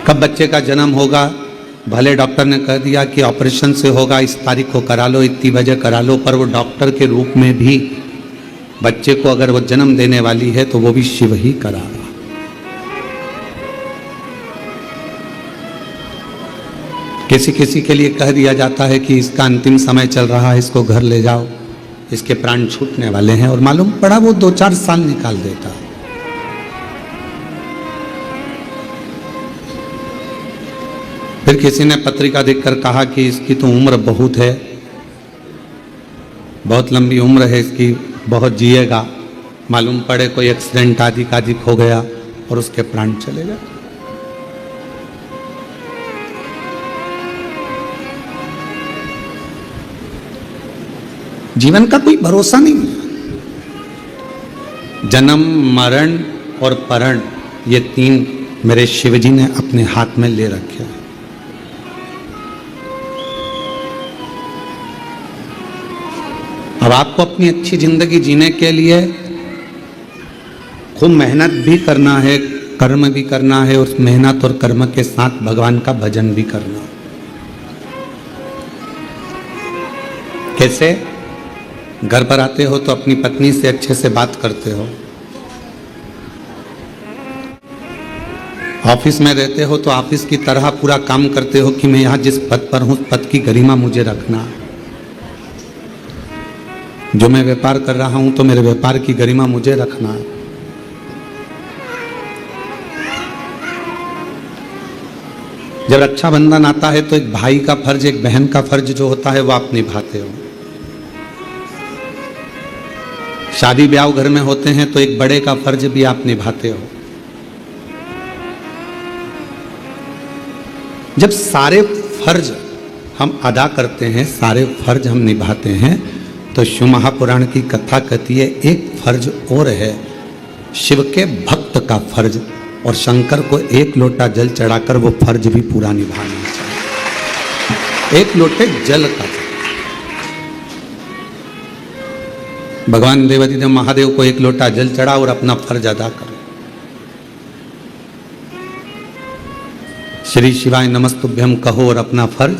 कब बच्चे का जन्म होगा, भले डॉक्टर ने कह दिया कि ऑपरेशन से होगा, इस तारीख को करा लो, इतनी बजे करा लो, पर वो डॉक्टर के रूप में भी बच्चे को अगर वो जन्म देने वाली है तो वो भी शिव ही करागा। किसी किसी के लिए कह दिया जाता है कि इसका अंतिम समय चल रहा है, इसको घर ले जाओ, इसके प्राण छूटने वाले हैं, और मालूम पड़ा वो 2-4 साल निकाल देता। फिर किसी ने पत्रिका देखकर कहा कि इसकी तो उम्र बहुत है, बहुत लंबी उम्र है इसकी, बहुत जिएगा। मालूम पड़े कोई एक्सीडेंट आदि हो गया और उसके प्राण चले गए। जीवन का कोई भरोसा नहीं है। जन्म, मरण और परण, ये 3 मेरे शिवजी ने अपने हाथ में ले रखे हैं। अब आपको अपनी अच्छी जिंदगी जीने के लिए खूब मेहनत भी करना है, कर्म भी करना है, उस मेहनत और कर्म के साथ भगवान का भजन भी करना है। कैसे? घर पर आते हो तो अपनी पत्नी से अच्छे से बात करते हो, ऑफिस में रहते हो तो ऑफिस की तरह पूरा काम करते हो कि मैं यहाँ जिस पद पर हूँ उस पद की गरिमा मुझे रखना। जो मैं व्यापार कर रहा हूं तो मेरे व्यापार की गरिमा मुझे रखना है। जब रक्षाबंधन आता है तो एक भाई का फर्ज, एक बहन का फर्ज जो होता है वो आप निभाते हो। शादी ब्याह घर में होते हैं तो एक बड़े का फर्ज भी आप निभाते हो। जब सारे फर्ज हम अदा करते हैं, सारे फर्ज हम निभाते हैं, तो शिव महापुराण की कथा कहती है एक फर्ज और है, शिव के भक्त का फर्ज, और शंकर को 1 लोटा जल चढ़ाकर वो फर्ज भी पूरा निभाना चाहिए। 1 लोटे जल का। भगवान देवादिदेव महादेव को 1 लोटा जल चढ़ा और अपना फर्ज अदा करो। श्री शिवाय नमस्तुभ्यम कहो और अपना फर्ज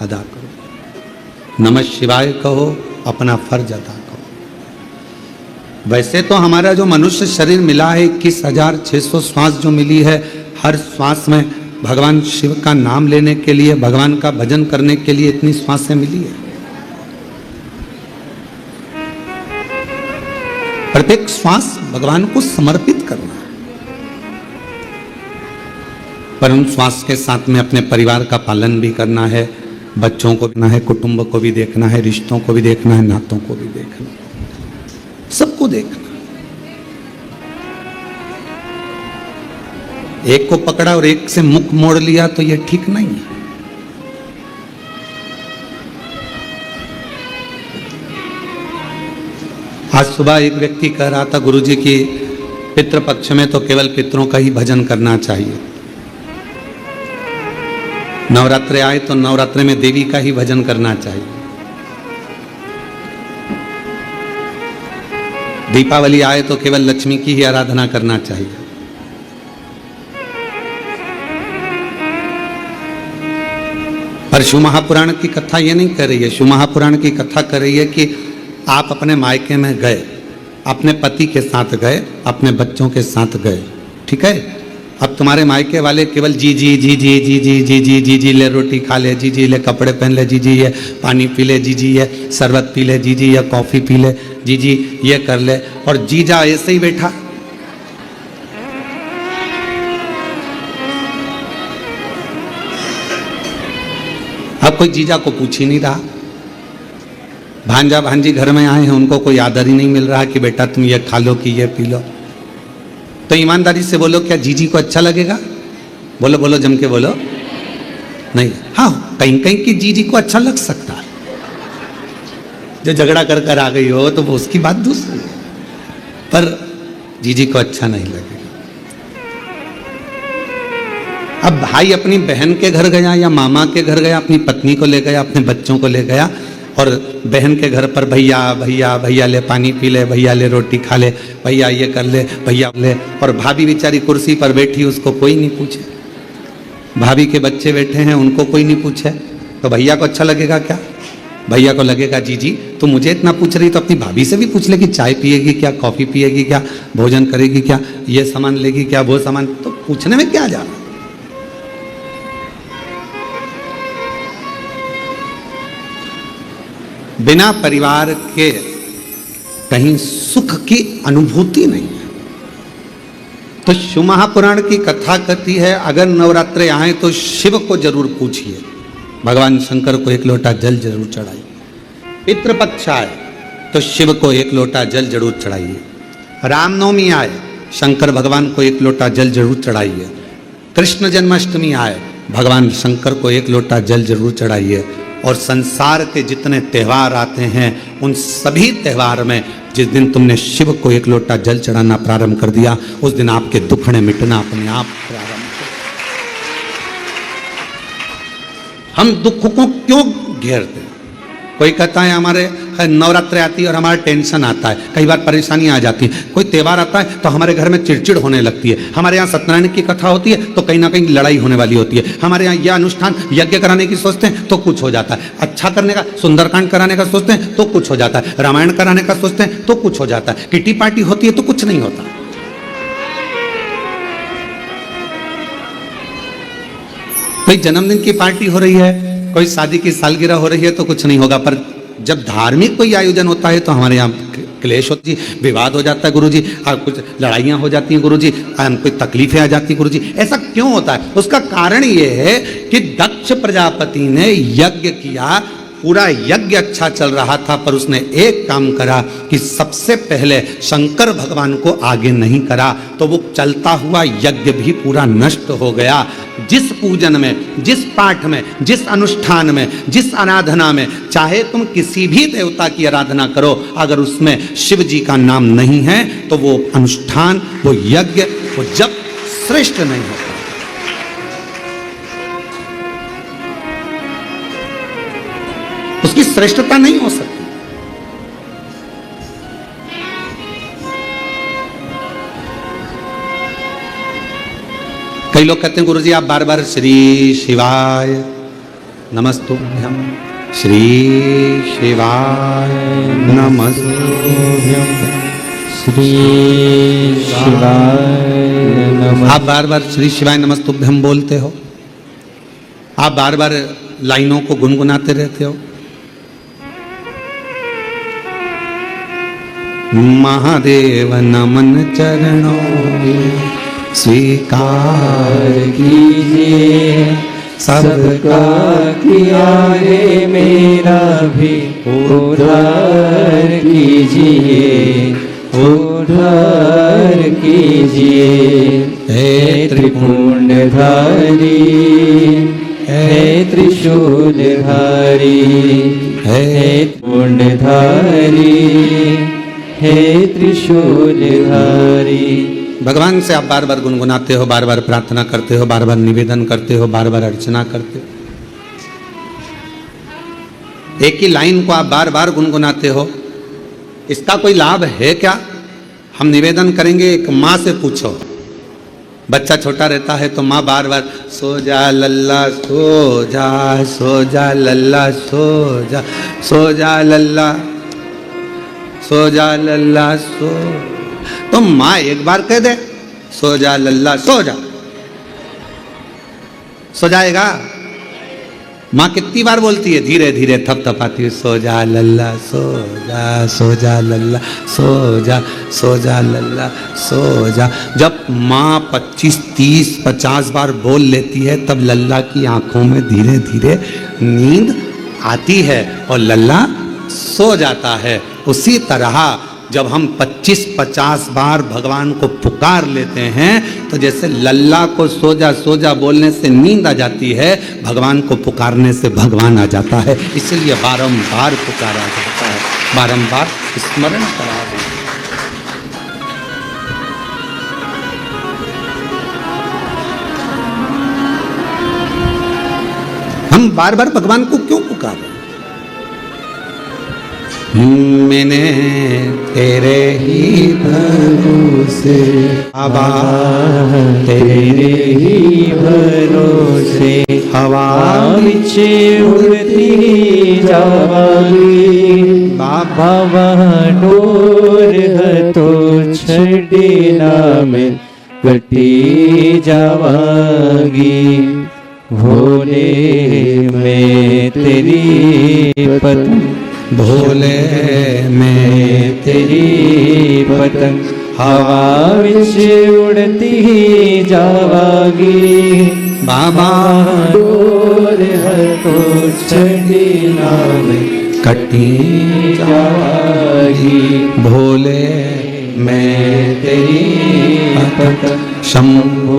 अदा करो। नमः शिवाय कहो, अपना फर्ज अदा करो। वैसे तो हमारा जो मनुष्य शरीर मिला है, 21,600 श्वास जो मिली है, हर श्वास में भगवान शिव का नाम लेने के लिए, भगवान का भजन करने के लिए इतनी श्वासें मिली है। प्रत्येक श्वास भगवान को समर्पित करना है, पर उन श्वास के साथ में अपने परिवार का पालन भी करना है, बच्चों को देखना है, कुटुंब को भी देखना है, रिश्तों को भी देखना है, नातों को भी देखना है, सबको देखना। एक को पकड़ा और एक से मुख मोड़ लिया तो ये ठीक नहीं है। आज सुबह एक व्यक्ति कह रहा था, गुरुजी की पितृपक्ष में तो केवल पितरों का ही भजन करना चाहिए, नवरात्रे आए तो नवरात्रे में देवी का ही भजन करना चाहिए, दीपावली आए तो केवल लक्ष्मी की ही आराधना करना चाहिए। पर शिव महापुराण की कथा ये नहीं कर रही है। शिव महापुराण की कथा कर रही है कि आप अपने मायके में गए, अपने पति के साथ गए, अपने बच्चों के साथ गए, ठीक है। अब तुम्हारे मायके वाले केवल जी जी जी जी जी जी जी जी जी जी ले रोटी खा ले, जी जी ले कपड़े पहन ले, जी जी ये पानी पी ले, जी जी ये शरबत पी ले, जी जी ये कॉफ़ी पी ले, जी जी ये कर ले, और जीजा ऐसे ही बैठा। अब कोई जीजा को पूछ ही नहीं रहा। भांजा भांजी घर में आए हैं, उनको कोई आदर ही नहीं मिल रहा कि बेटा तुम ये खा लो कि ये पी लो। तो ईमानदारी से बोलो, क्या जीजी को अच्छा लगेगा? बोलो बोलो, जम के बोलो। नहीं, हाँ कहीं कहीं की जीजी को अच्छा लग सकता है, जो झगड़ा कर कर आ गई हो तो वो उसकी बात दूसरी है, पर जीजी को अच्छा नहीं लगेगा। अब भाई अपनी बहन के घर गया या मामा के घर गया, अपनी पत्नी को ले गया, अपने बच्चों को ले गया, और बहन के घर पर भैया भैया भैया ले पानी पी ले, भैया ले रोटी खा ले, भैया ये कर ले, भैया ले, और भाभी बेचारी कुर्सी पर बैठी, उसको कोई नहीं पूछे। भाभी के बच्चे बैठे हैं, उनको कोई नहीं पूछे तो भैया को अच्छा लगेगा क्या? भैया को लगेगा जी जी तू मुझे इतना पूछ रही तो अपनी भाभी से भी पूछ ले कि चाय पिएगी क्या, कॉफी पिएगी क्या, भोजन करेगी क्या, ये सामान लेगी क्या, वो सामान, तो पूछने में क्या जा रहा है? बिना परिवार के कहीं सुख की अनुभूति नहीं है। तो शिव महापुराण की कथा कहती है अगर नवरात्रे आए तो शिव को जरूर पूछिए, भगवान शंकर को एक लोटा जल जरूर चढ़ाइए। पितृपक्ष आए तो शिव को एक लोटा जल जरूर चढ़ाइए। रामनवमी आए शंकर भगवान को एक लोटा जल जरूर चढ़ाइए। कृष्ण जन्माष्टमी आए भगवान शंकर को एक लोटा जल जरूर चढ़ाइए। और संसार के जितने त्यौहार आते हैं उन सभी त्यौहार में जिस दिन तुमने शिव को एक लोटा जल चढ़ाना प्रारंभ कर दिया उस दिन आपके दुखड़े मिटना अपने आप प्रारंभ हो। हम दुख को क्यों घेरते हैं? कोई कहता है हमारे नवरात्रि आती है और हमारा टेंशन आता है, कई बार परेशानी आ जाती है। कोई त्यौहार आता है तो हमारे घर में चिड़चिड़ होने लगती है। हमारे यहाँ सत्यनारायण की कथा होती है तो कहीं ना कहीं लड़ाई होने वाली होती है। हमारे यहाँ यह अनुष्ठान यज्ञ कराने की सोचते हैं तो कुछ हो जाता है, अच्छा करने का सुंदरकांड कराने का सोचते हैं तो कुछ हो जाता है, रामायण कराने का सोचते हैं तो कुछ हो जाता है, किटी पार्टी होती है तो कुछ नहीं होता। कोई जन्मदिन की पार्टी हो रही है, कोई शादी की सालगिरह हो रही है तो कुछ नहीं होगा। पर जब धार्मिक कोई आयोजन होता है तो हमारे यहाँ क्लेश होती है, विवाद हो जाता है गुरुजी, और कुछ लड़ाइयाँ हो जाती हैं गुरुजी, कोई तकलीफें आ जाती हैं गुरुजी। ऐसा क्यों होता है? उसका कारण ये है कि दक्ष प्रजापति ने यज्ञ किया, पूरा यज्ञ अच्छा चल रहा था, पर उसने एक काम करा कि सबसे पहले शंकर भगवान को आगे नहीं करा, तो वो चलता हुआ यज्ञ भी पूरा नष्ट हो गया। जिस पूजन में, जिस पाठ में, जिस अनुष्ठान में, जिस आराधना में, चाहे तुम किसी भी देवता की आराधना करो, अगर उसमें शिव जी का नाम नहीं है तो वो अनुष्ठान, वो यज्ञ, वो जप श्रेष्ठ नहीं होता। उसकी श्रेष्ठता नहीं हो सकती। कई लोग कहते हैं गुरुजी आप बार बार श्री शिवाय नमस्तुभ्यम, श्री शिवाय नमस्तुभ्यम, श्री शिवाय नमः। आप बार बार श्री शिवाय नमस्तुभ्यम बोलते हो, आप बार बार लाइनों को गुनगुनाते रहते हो। महादेव नमन चरणों में स्वीकार कीजिए, सबका किया है मेरा भी उद्धार कीजिए, उद्धार कीजिए। हे त्रिपुंडधारी, हे त्रिशूलधारी, हे त्रिपुंडधारी, हे त्रिशूलधारी। भगवान से आप बार बार गुनगुनाते हो, बार बार प्रार्थना करते हो, बार बार निवेदन करते हो, बार बार अर्चना करते हो। एक ही लाइन को आप बार बार गुनगुनाते हो, इसका कोई लाभ है क्या? हम निवेदन करेंगे, एक माँ से पूछो, बच्चा छोटा रहता है तो माँ बार बार सो जा लल्ला सो जा, सो जा लल्ला सो जा, सो जा लल्ला, सो जा लल्ला सो। तो माँ एक बार कह दे सो जा लल्ला सो जा, सो जाएगा? माँ कितनी बार बोलती है? धीरे धीरे थपथपाती है, सो जा लल्ला सो जा, सो जा लल्ला सो जा, सो जा लल्ला सो जा। जब माँ 25, 30, 50 बार बोल लेती है तब लल्ला की आंखों में धीरे धीरे नींद आती है और लल्ला सो जाता है। उसी तरह जब हम 25-50 बार भगवान को पुकार लेते हैं तो जैसे लल्ला को सो जा बोलने से नींद आ जाती है, भगवान को पुकारने से भगवान आ जाता है। इसलिए बारंबार पुकारा जाता है, बारंबार स्मरण करा जाता है। हम बार बार भगवान को क्यों पुकारें? मैंने तेरे ही भरोसे हवा, तेरे ही भरोसे हवा विच उड़ती जावांगी बाबा वहाँ डोर है तो छड़ना में कटी जावांगी भोले मैं तेरी पतंग भोले में तेरी पतंग हवा विच उड़ती जावांगी बाबा डोर है तो छड़ना में कटी जावांगी भोले मैं तेरी पतंग शंभु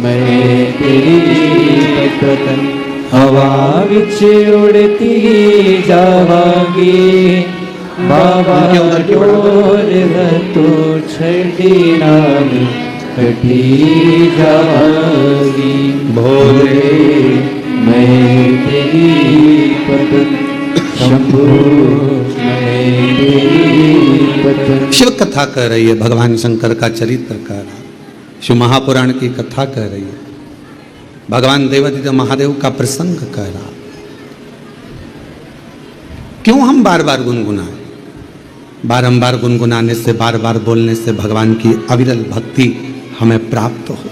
मैं तेरी पतंग हवा विच उड़ती जावांगी बाबा डोर है तो छड़ना में कटी जावांगी भोले मैं तेरी पतंग शंभु मैं तेरी पतंग। शिव कथा कह रही है, भगवान शंकर का चरित्र कह रहा है, शिव महापुराण की कथा कह रही है, भगवान देवादिदेव महादेव का प्रसंग कह रहा। क्यों हम बार बार गुनगुनाएं? बारंबार गुनगुनाने से, बार बार बोलने से भगवान की अविरल भक्ति हमें प्राप्त होती।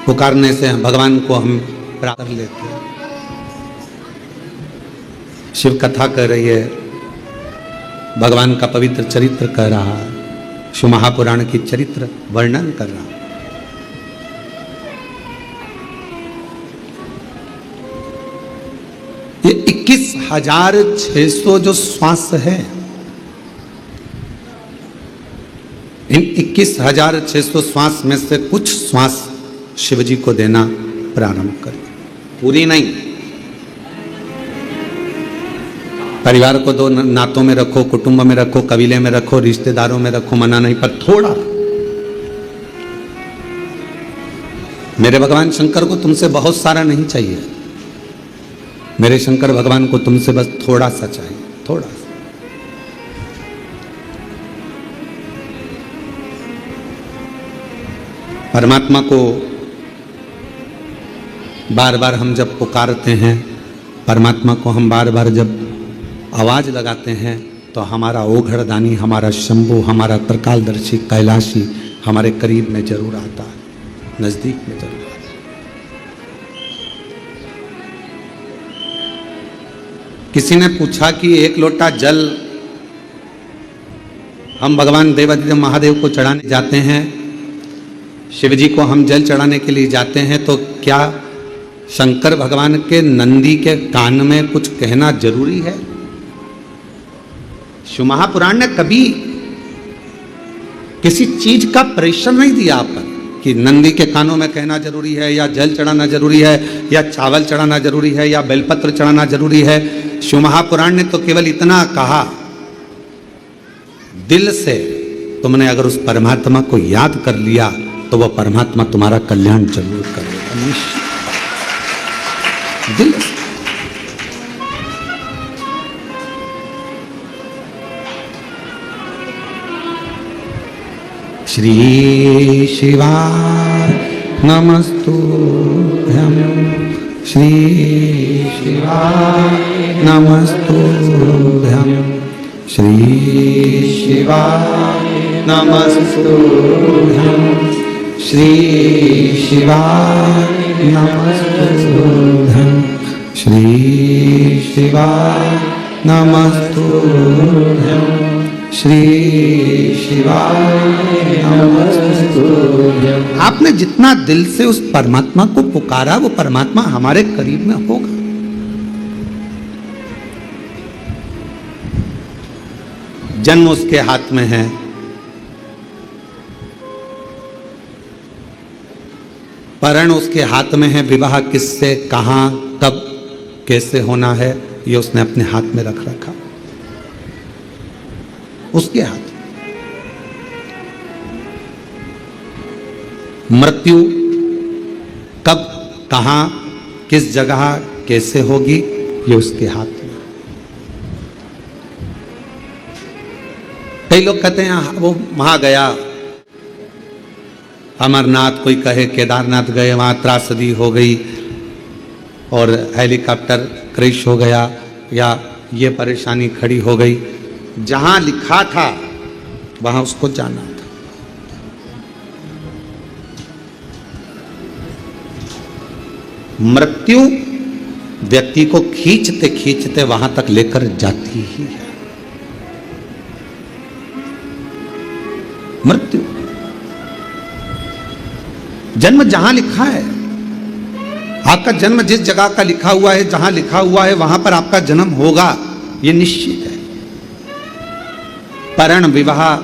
पुकारने से भगवान को हम प्राप्त कर लेते हैं। शिव कथा कह रही है, भगवान का पवित्र चरित्र कह रहा है, शिव महापुराण की चरित्र वर्णन कर रहा है। ये 21,600 जो श्वास है, इन 21,600 श्वास में से कुछ श्वास शिव जी को देना प्रारंभ करें, पूरी नहीं। परिवार को दो, नातों में रखो, कुटुंब में रखो, कबीले में रखो, रिश्तेदारों में रखो, मना नहीं, पर थोड़ा। मेरे भगवान शंकर को तुमसे बहुत सारा नहीं चाहिए, मेरे शंकर भगवान को तुमसे बस थोड़ा सा चाहिए, थोड़ा सा। परमात्मा को बार बार हम जब पुकारते हैं, परमात्मा को हम बार बार जब आवाज लगाते हैं, तो हमारा ओघड़दानी, हमारा शंभु, हमारा त्रिकालदर्शी कैलाशी हमारे करीब में जरूर आता है, नजदीक में जरूर आता है। किसी ने पूछा कि एक लोटा जल हम भगवान देवादिदेव महादेव को चढ़ाने जाते हैं, शिव जी को हम जल चढ़ाने के लिए जाते हैं, तो क्या शंकर भगवान के नंदी के कान में कुछ कहना जरूरी है? शिव महापुराण ने कभी किसी चीज का प्रेशर नहीं दिया आप पर कि नंदी के कानों में कहना जरूरी है, या जल चढ़ाना जरूरी है, या चावल चढ़ाना जरूरी है, या बेलपत्र चढ़ाना जरूरी है। शिव महापुराण ने तो केवल इतना कहा, दिल से तुमने अगर उस परमात्मा को याद कर लिया तो वह परमात्मा तुम्हारा कल्याण जरूर करेगा, निश्चित। दिल से। श्री शिवाय नमस्तुभ्यं, श्री शिवाय नमस्तुभ्यं, श्री शिवाय नमस्तुभ्यं, श्री शिवाय नमस्तुभ्यं, श्री शिवाय नमस्तुभ्यं, श्री शिवाय नमस्तुभ्यं। आपने जितना दिल से उस परमात्मा को पुकारा, वो परमात्मा हमारे करीब में होगा। जन्म उसके हाथ में है, परण उसके हाथ में है, विवाह किससे, कहां, कब, कैसे होना है, ये उसने अपने हाथ में रख रखा, उसके हाथ। मृत्यु कब, कहां, किस जगह कैसे होगी ये उसके हाथ में। कई लोग कहते हैं वो वहां गया, अमरनाथ, कोई कहे केदारनाथ गए, वहां त्रासदी हो गई और हेलीकॉप्टर क्रैश हो गया या ये परेशानी खड़ी हो गई। जहां लिखा था वहां उसको जाना था। मृत्यु व्यक्ति को खींचते खींचते वहां तक लेकर जाती ही है। मृत्यु, जन्म जहां लिखा है, आपका जन्म जिस जगह का लिखा हुआ है, जहां लिखा हुआ है वहां पर आपका जन्म होगा, यह निश्चित है। परण विवाह,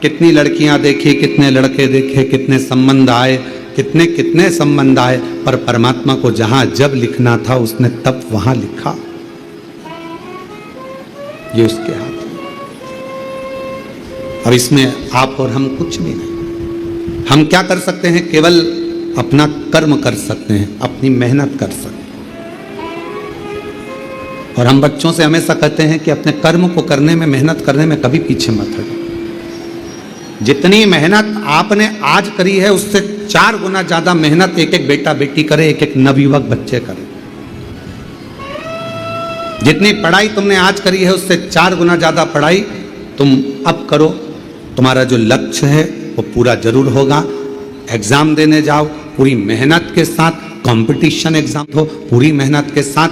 कितनी लड़कियां देखी, कितने लड़के देखे, कितने संबंध आए, कितने कितने संबंध आए, पर परमात्मा को जहां जब लिखना था उसने तब वहां लिखा। ये उसके हाथ में। अब इसमें आप और हम कुछ भी नहीं। हम क्या कर सकते हैं? केवल अपना कर्म कर सकते हैं, अपनी मेहनत कर सकते हैं। और हम बच्चों से हमेशा कहते हैं कि अपने कर्म को करने में, मेहनत करने में कभी पीछे मत हटो। जितनी मेहनत आपने आज करी है उससे 4 गुना ज्यादा मेहनत एक एक बेटा बेटी करे, एक एक नवयुवक बच्चे करे। जितनी पढ़ाई तुमने आज करी है उससे 4 गुना ज्यादा पढ़ाई तुम अब करो। तुम्हारा जो लक्ष्य है वो पूरा जरूर होगा। एग्जाम देने जाओ पूरी मेहनत के साथ, कंपटीशन एग्जाम हो पूरी मेहनत के साथ,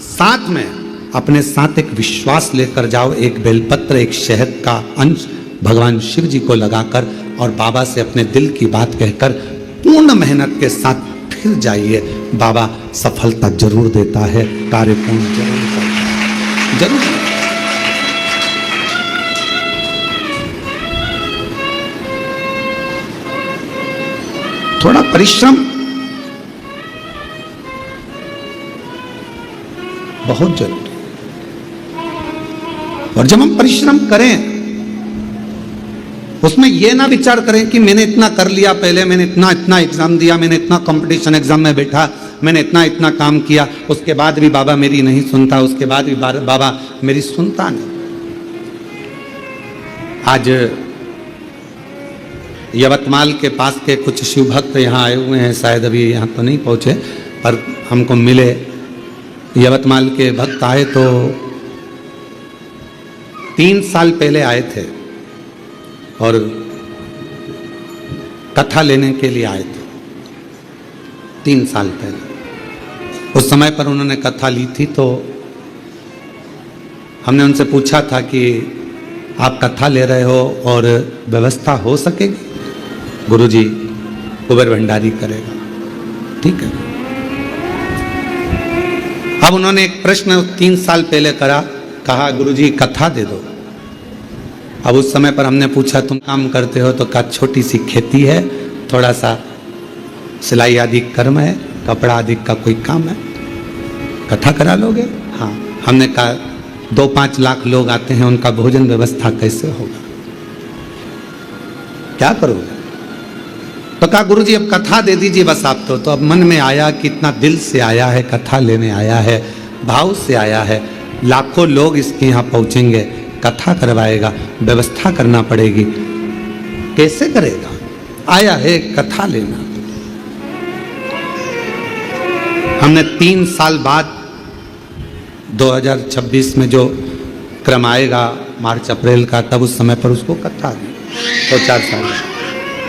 साथ में अपने साथ एक विश्वास लेकर जाओ, एक बेलपत्र, एक शहद का अंश भगवान शिव जी को लगाकर और बाबा से अपने दिल की बात कहकर पूर्ण मेहनत के साथ फिर जाइए। बाबा सफलता जरूर देता है, कार्य पूर्ण जरूर करता है, जरूर। थोड़ा परिश्रम बहुत जरूरी है। और जब हम परिश्रम करें उसमें यह ना विचार करें कि मैंने इतना कर लिया, पहले मैंने इतना इतना एग्जाम दिया, मैंने इतना कंपटीशन एग्जाम में बैठा, मैंने इतना इतना काम किया, उसके बाद भी बाबा मेरी नहीं सुनता, उसके बाद भी बाबा मेरी सुनता नहीं। आज यवतमाल के पास के कुछ शिव भक्त यहाँ आए हुए हैं, शायद अभी यहाँ तो नहीं पहुँचे पर हमको मिले। यवतमाल के भक्त आए तो 3 साल पहले आए थे और कथा लेने के लिए आए थे। 3 साल पहले उस समय पर उन्होंने कथा ली थी तो हमने उनसे पूछा था कि आप कथा ले रहे हो और व्यवस्था हो सकेगी? गुरुजी कुबेर भंडारी करेगा, ठीक है। अब उन्होंने एक प्रश्न 3 साल पहले कहा गुरुजी कथा दे दो। अब उस समय पर हमने पूछा तुम काम करते हो? तो कहा छोटी सी खेती है, थोड़ा सा सिलाई आदि कर्म है, कपड़ा आदि का कोई काम है, कथा करा लोगे? हाँ। हमने कहा 2-5 लाख लोग आते हैं, उनका भोजन व्यवस्था कैसे होगा, क्या करोगे? तो कहा गुरुजी अब कथा दे दीजिए बस आप तो अब मन में आया कि इतना दिल से आया है, कथा लेने आया है, भाव से आया है, लाखों लोग इसके यहाँ पहुँचेंगे, कथा करवाएगा, व्यवस्था करना पड़ेगी, कैसे करेगा? आया है कथा लेना। हमने 3 साल बाद 2026 में जो क्रम आएगा मार्च अप्रैल का, तब उस समय पर उसको कथा दी। तो 4 साल,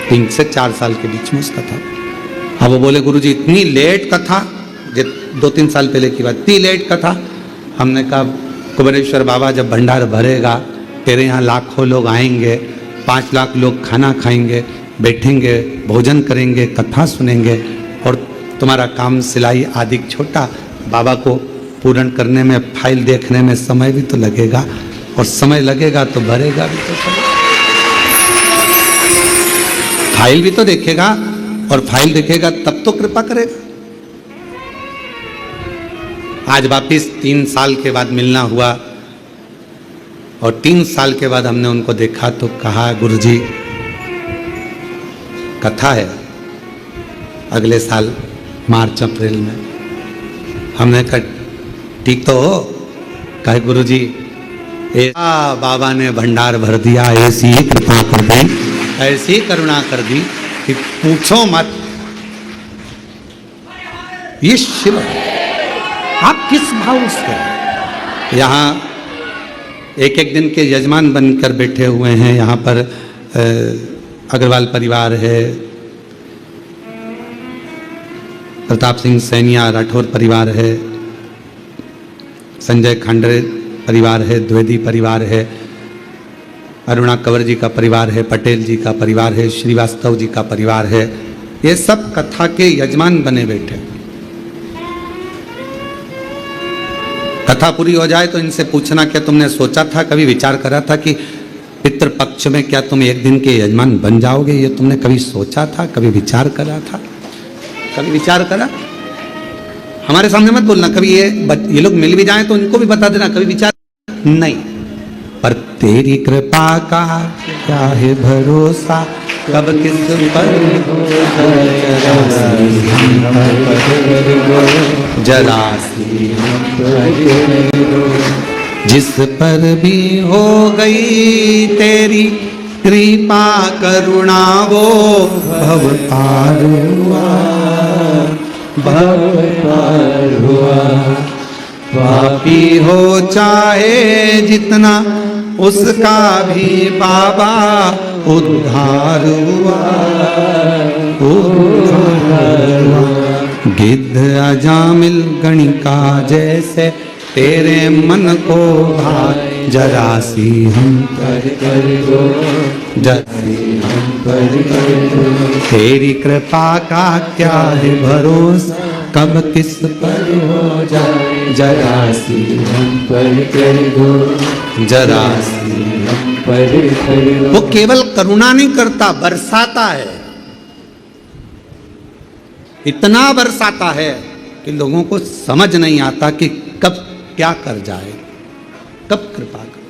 3 से 4 साल के बीच में उसका था। अब वो बोले गुरुजी इतनी लेट कथा, 2-3 साल पहले की बात, इतनी लेट कथा। हमने कहा कुबेरेश्वर बाबा जब भंडार भरेगा, तेरे यहाँ लाखों लोग आएंगे, 5 लाख लोग खाना खाएंगे, बैठेंगे, भोजन करेंगे, कथा सुनेंगे और तुम्हारा काम सिलाई आदि छोटा, बाबा को पूर्ण करने में, फाइल देखने में समय भी तो लगेगा और समय लगेगा तो भरेगा भी तो, फाइल भी तो देखेगा और फाइल देखेगा तब तो कृपा करेगा। आज वापिस 3 साल के बाद मिलना हुआ और 3 साल के बाद हमने उनको देखा तो कहा गुरुजी कथा है अगले साल मार्च अप्रैल में, हमने कहा ठीक तो हो? कहे गुरु जी बाबा ने भंडार भर दिया, ऐसी कृपा कर दी, ऐसी करुणा कर दी कि पूछो मत। ये शिव आप किस भाव से यहाँ एक एक दिन के यजमान बनकर बैठे हुए हैं। यहाँ पर अग्रवाल परिवार है, प्रताप सिंह सैनिया राठौर परिवार है, संजय खांडरे परिवार है, द्विवेदी परिवार है, अरुणा कंवर जी का परिवार है, पटेल जी का परिवार है, श्रीवास्तव जी का परिवार है। ये सब कथा के यजमान बने बैठे। कथा पूरी हो जाए तो इनसे पूछना क्या तुमने सोचा था, कभी विचार करा था कि पितृपक्ष में क्या तुम एक दिन के यजमान बन जाओगे? ये तुमने कभी सोचा था, कभी विचार करा था? कभी विचार करा? हमारे सामने मत बोलना। कभी ये लोग मिल भी जाएं तो उनको भी बता देना, कभी विचार नहीं। पर तेरी कृपा का क्या है भरोसा, कब किस पर जरा जिस पर भी हो गई तेरी कृपा करुणा वो भव पार हुआ, भव पार हुआ। पापी हो चाहे जितना उसका भी बाबा उद्धार हुआ, उद्धार हुआ। गिद्ध अजामिल गणिका जैसे तेरे मन को भाए, जरा सी हम पर कर दो, जरा सी हम पर कर दो। तेरी कृपा का क्या है भरोसा, कब किस पर हो जाए, जरा सी हम पर कर दो, जरा सी हम पर कर दो। वो केवल करुणा नहीं करता, बरसाता है। इतना बरसाता है कि लोगों को समझ नहीं आता कि कब क्या कर जाए, कब कृपा कर।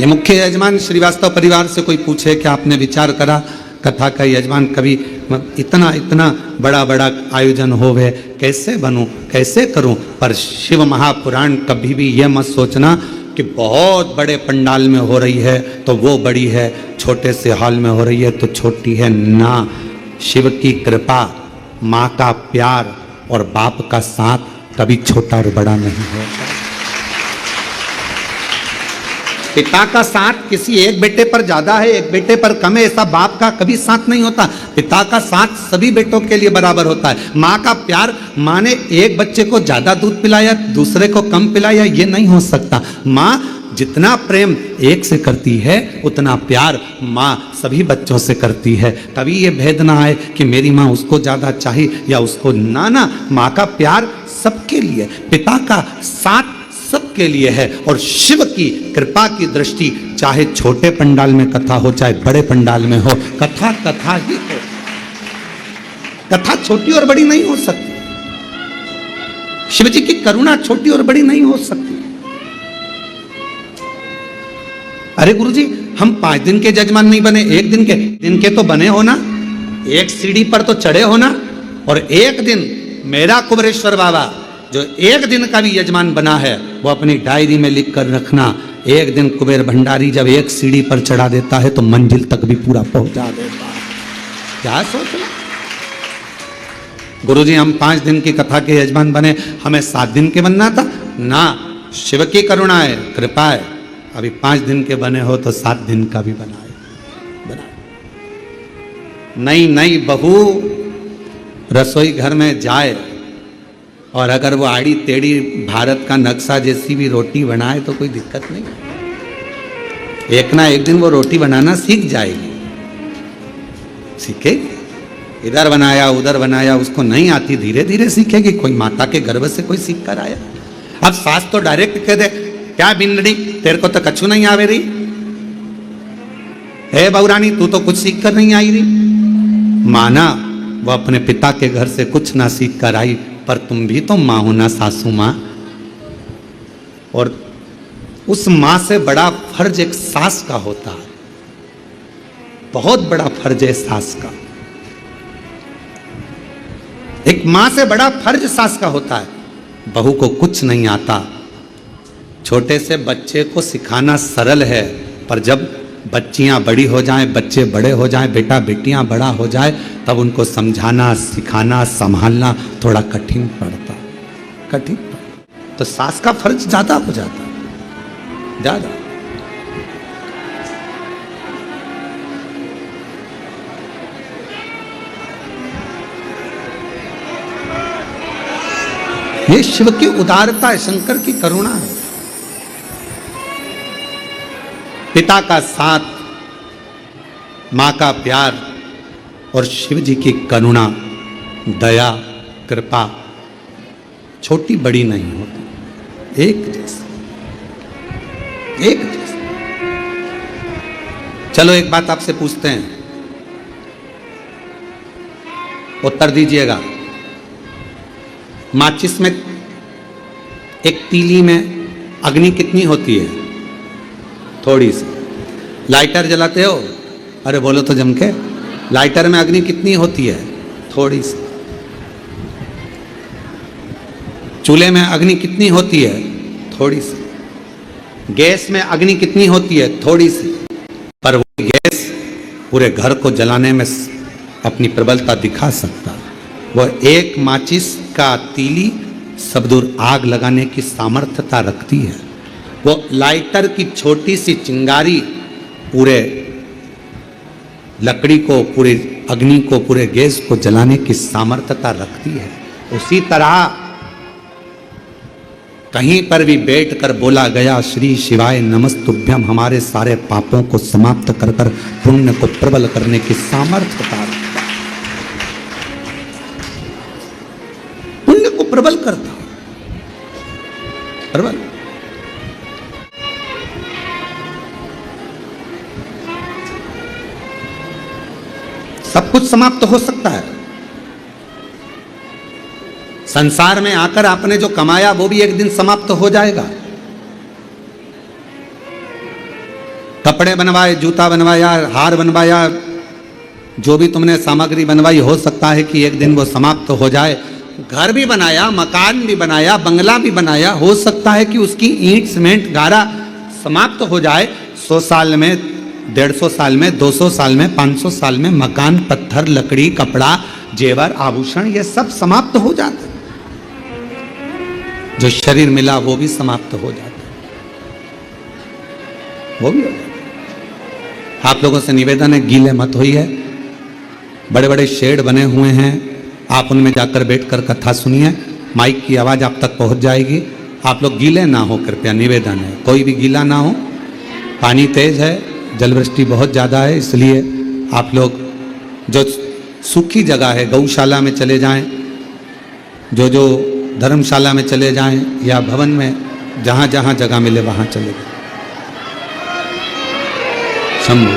ये मुख्य यजमान श्रीवास्तव परिवार से कोई पूछे कि आपने विचार करा कथा का यजमान कभी इतना इतना बड़ा बड़ा आयोजन होवे, कैसे बनूं, कैसे करूं? पर शिव महापुराण कभी भी यह मत सोचना कि बहुत बड़े पंडाल में हो रही है तो वो बड़ी है, छोटे से हॉल में हो रही है तो छोटी है। ना, शिव की कृपा, माँ का प्यार और बाप का साथ कभी छोटा और बड़ा नहीं होता। पिता का साथ किसी एक बेटे पर ज्यादा है, एक बेटे पर कम है, ऐसा बाप का कभी साथ नहीं होता। पिता का साथ सभी बेटों के लिए बराबर होता है। माँ का प्यार, माँ ने एक बच्चे को ज्यादा दूध पिलाया, दूसरे को कम पिलाया, ये नहीं हो सकता। माँ जितना प्रेम एक से करती है उतना प्यार माँ सभी बच्चों से करती है। कभी ये भेद ना आए कि मेरी माँ उसको ज्यादा चाहिए या उसको, ना ना, माँ का प्यार सबके लिए, पिता का साथ सबके लिए है। और शिव की कृपा की दृष्टि चाहे छोटे पंडाल में कथा हो चाहे बड़े पंडाल में हो, कथा कथा ही हो। कथा छोटी और बड़ी नहीं हो सकती। शिव जी की करुणा छोटी और बड़ी नहीं हो सकती। अरे गुरुजी, हम 5 दिन के जजमान नहीं बने, एक दिन के तो बने हो ना, एक सीढ़ी पर तो चढ़े हो ना। और एक दिन मेरा कुबेरेश्वर बाबा जो एक दिन का भी यजमान बना है वो अपनी डायरी में लिख कर रखना। एक दिन कुबेर भंडारी जब एक सीढ़ी पर चढ़ा देता है तो मंजिल तक भी पूरा पहुंचा देता है। क्या सोच रहे गुरुजी, हम 5 दिन की कथा के यजमान बने, हमें 7 दिन के बनना था ना। शिव की करुणा है, कृपा है। अभी 5 दिन के बने हो तो 7 दिन का भी बना। नई नई बहू रसोई घर में जाए और अगर वो आड़ी टेढ़ी भारत का नक्शा जैसी भी रोटी बनाए तो कोई दिक्कत नहीं। एक ना एक दिन वो रोटी बनाना सीख जाएगी, सीखेगी। इधर बनाया उधर बनाया उसको नहीं आती, धीरे धीरे सीखेगी। कोई माता के गर्भ से कोई सीख कर आया। अब सास तो डायरेक्ट कह दे, क्या बिंदड़ी तेरे को तो कछु नहीं आवे रही है, बहुरानी तू तो कुछ सीख कर नहीं आई रही। माना वो अपने पिता के घर से कुछ ना सीख कर आई, पर तुम भी तो माँ हो ना, सासू माँ। और उस माँ से बड़ा फर्ज एक सास का होता है, बहुत बड़ा फर्ज है सास का। एक मां से बड़ा फर्ज सास का होता है। बहू को कुछ नहीं आता। छोटे से बच्चे को सिखाना सरल है, पर जब बच्चियां बड़ी हो जाएं, बच्चे बड़े हो जाएं, बेटा बेटियां बड़ा हो जाए, तब उनको समझाना, सिखाना, संभालना थोड़ा कठिन पड़ता, कठिन। तो सास का फर्ज ज्यादा हो जाता, ज्यादा। ये शिव की उदारता है, शंकर की करुणा है। पिता का साथ, मां का प्यार और शिव जी की करुणा, दया, कृपा छोटी बड़ी नहीं होती, एक जैसी, एक जैसी। चलो एक बात आपसे पूछते हैं, उत्तर दीजिएगा। माचिस में, एक तीली में अग्नि कितनी होती है? थोड़ी सी। लाइटर जलाते हो? अरे बोलो तो जम के। लाइटर में अग्नि कितनी होती है? थोड़ी सी। चूल्हे में अग्नि कितनी होती है? थोड़ी सी। गैस में अग्नि कितनी होती है? थोड़ी सी। पर वो गैस पूरे घर को जलाने में अपनी प्रबलता दिखा सकता है। वो एक माचिस का तीली सब दूर आग लगाने की सामर्थ्यता रखती है। वो लाइटर की छोटी सी चिंगारी पूरे लकड़ी को, पूरे अग्नि को, पूरे गैस को जलाने की सामर्थ्यता रखती है। उसी तरह कहीं पर भी बैठकर बोला गया श्री शिवाय नमस्तुभ्यम, हमारे सारे पापों को समाप्त कर कर पुण्य को प्रबल करने की सामर्थ्यता, पुण्य को प्रबल करता, प्रबल। सब कुछ समाप्त हो सकता है। संसार में आकर आपने जो कमाया वो भी एक दिन समाप्त हो जाएगा। कपड़े बनवाए, जूता बनवाया, हार बनवाया, जो भी तुमने सामग्री बनवाई, हो सकता है कि एक दिन वो समाप्त हो जाए। घर भी बनाया, मकान भी बनाया, बंगला भी बनाया, हो सकता है कि उसकी ईंट, सीमेंट, गारा समाप्त हो जाए। 100 साल में, 150 साल में, 200 साल में, 500 साल में मकान, पत्थर, लकड़ी, कपड़ा, जेवर, आभूषण, ये सब समाप्त हो जाते। जो शरीर मिला वो भी समाप्त हो जाता, वो भी हो जाता। आप लोगों से निवेदन है, गीले मत होइए। बड़े बड़े शेड बने हुए हैं, आप उनमें जाकर बैठकर कथा सुनिए, माइक की आवाज़ आप तक पहुंच जाएगी। आप लोग गीले ना हो, कृपया निवेदन है, कोई भी गीला ना हो। पानी तेज है, जलवृष्टि बहुत ज़्यादा है, इसलिए आप लोग जो सूखी जगह है, गौशाला में चले जाएं, जो धर्मशाला में चले जाएं, या भवन में, जहाँ जहाँ जगह मिले वहाँ चले जाएं। शंभु।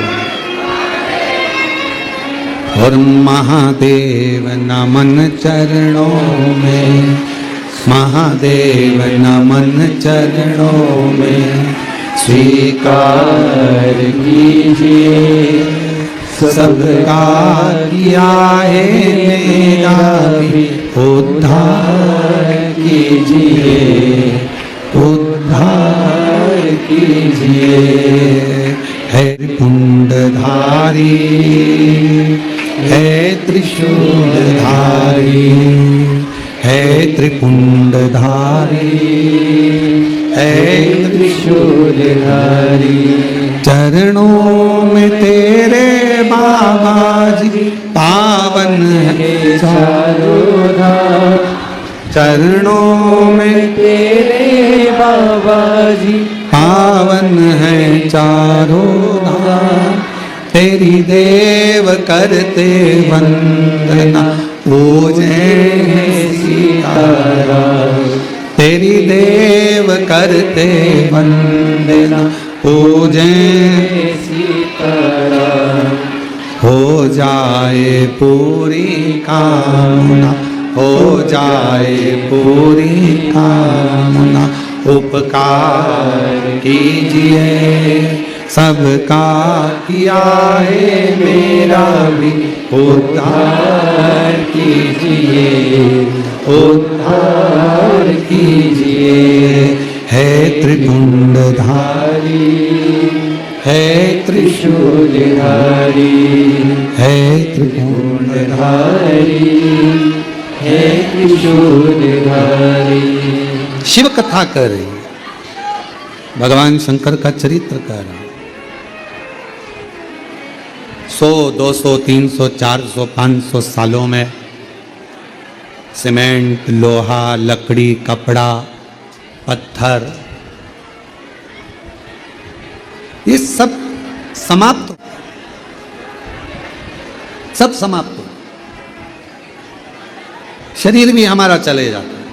और महादेव नमन चरणों में, महादेव नमन चरणों में, स्वीकार कीजिए सबका किया है मेरा भी उद्धार कीजिए, उद्धार कीजिए। है कुंडधारी, है त्रिशूलधारी, है त्रिकुंडधारी, है त्रिशूलधारी। चरणों में तेरे बाबा जी पावन है चारों धाम, चरणों में तेरे बाबा जी पावन है चारों धाम। तेरी देव करते वंदना, पूजे सीताराम। तेरी देव करते वंदना, पूजे सीताराम। हो जाए पूरी कामना, हो जाए पूरी कामना। उपकार कीजिए सबका किया है मेरा भी उद्धार कीजिए, उद्धार कीजिए। है त्रिपुंडधारी, है त्रिशूलधारी, है त्रिपुंडधारी, है त्रिशूलधारी। शिव कथा कर रही है, भगवान शंकर का चरित्र कर रहा है। 100, 200, 300, 400, 500 सालों में सीमेंट, लोहा, लकड़ी, कपड़ा, पत्थर, ये सब समाप्त हो, सब समाप्त हो, शरीर भी हमारा चले जाता है।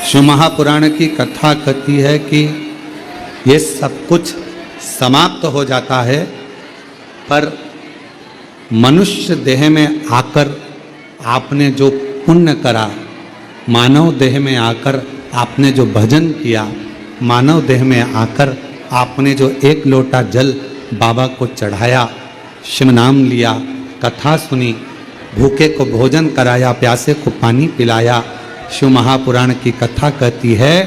शिव महापुराण की कथा कहती है कि ये सब कुछ समाप्त हो जाता है, पर मनुष्य देह में आकर आपने जो पुण्य करा, मानव देह में आकर आपने जो भजन किया, मानव देह में आकर आपने जो एक लोटा जल बाबा को चढ़ाया, शिव नाम लिया, कथा सुनी, भूखे को भोजन कराया, प्यासे को पानी पिलाया। शिव महापुराण की कथा कहती है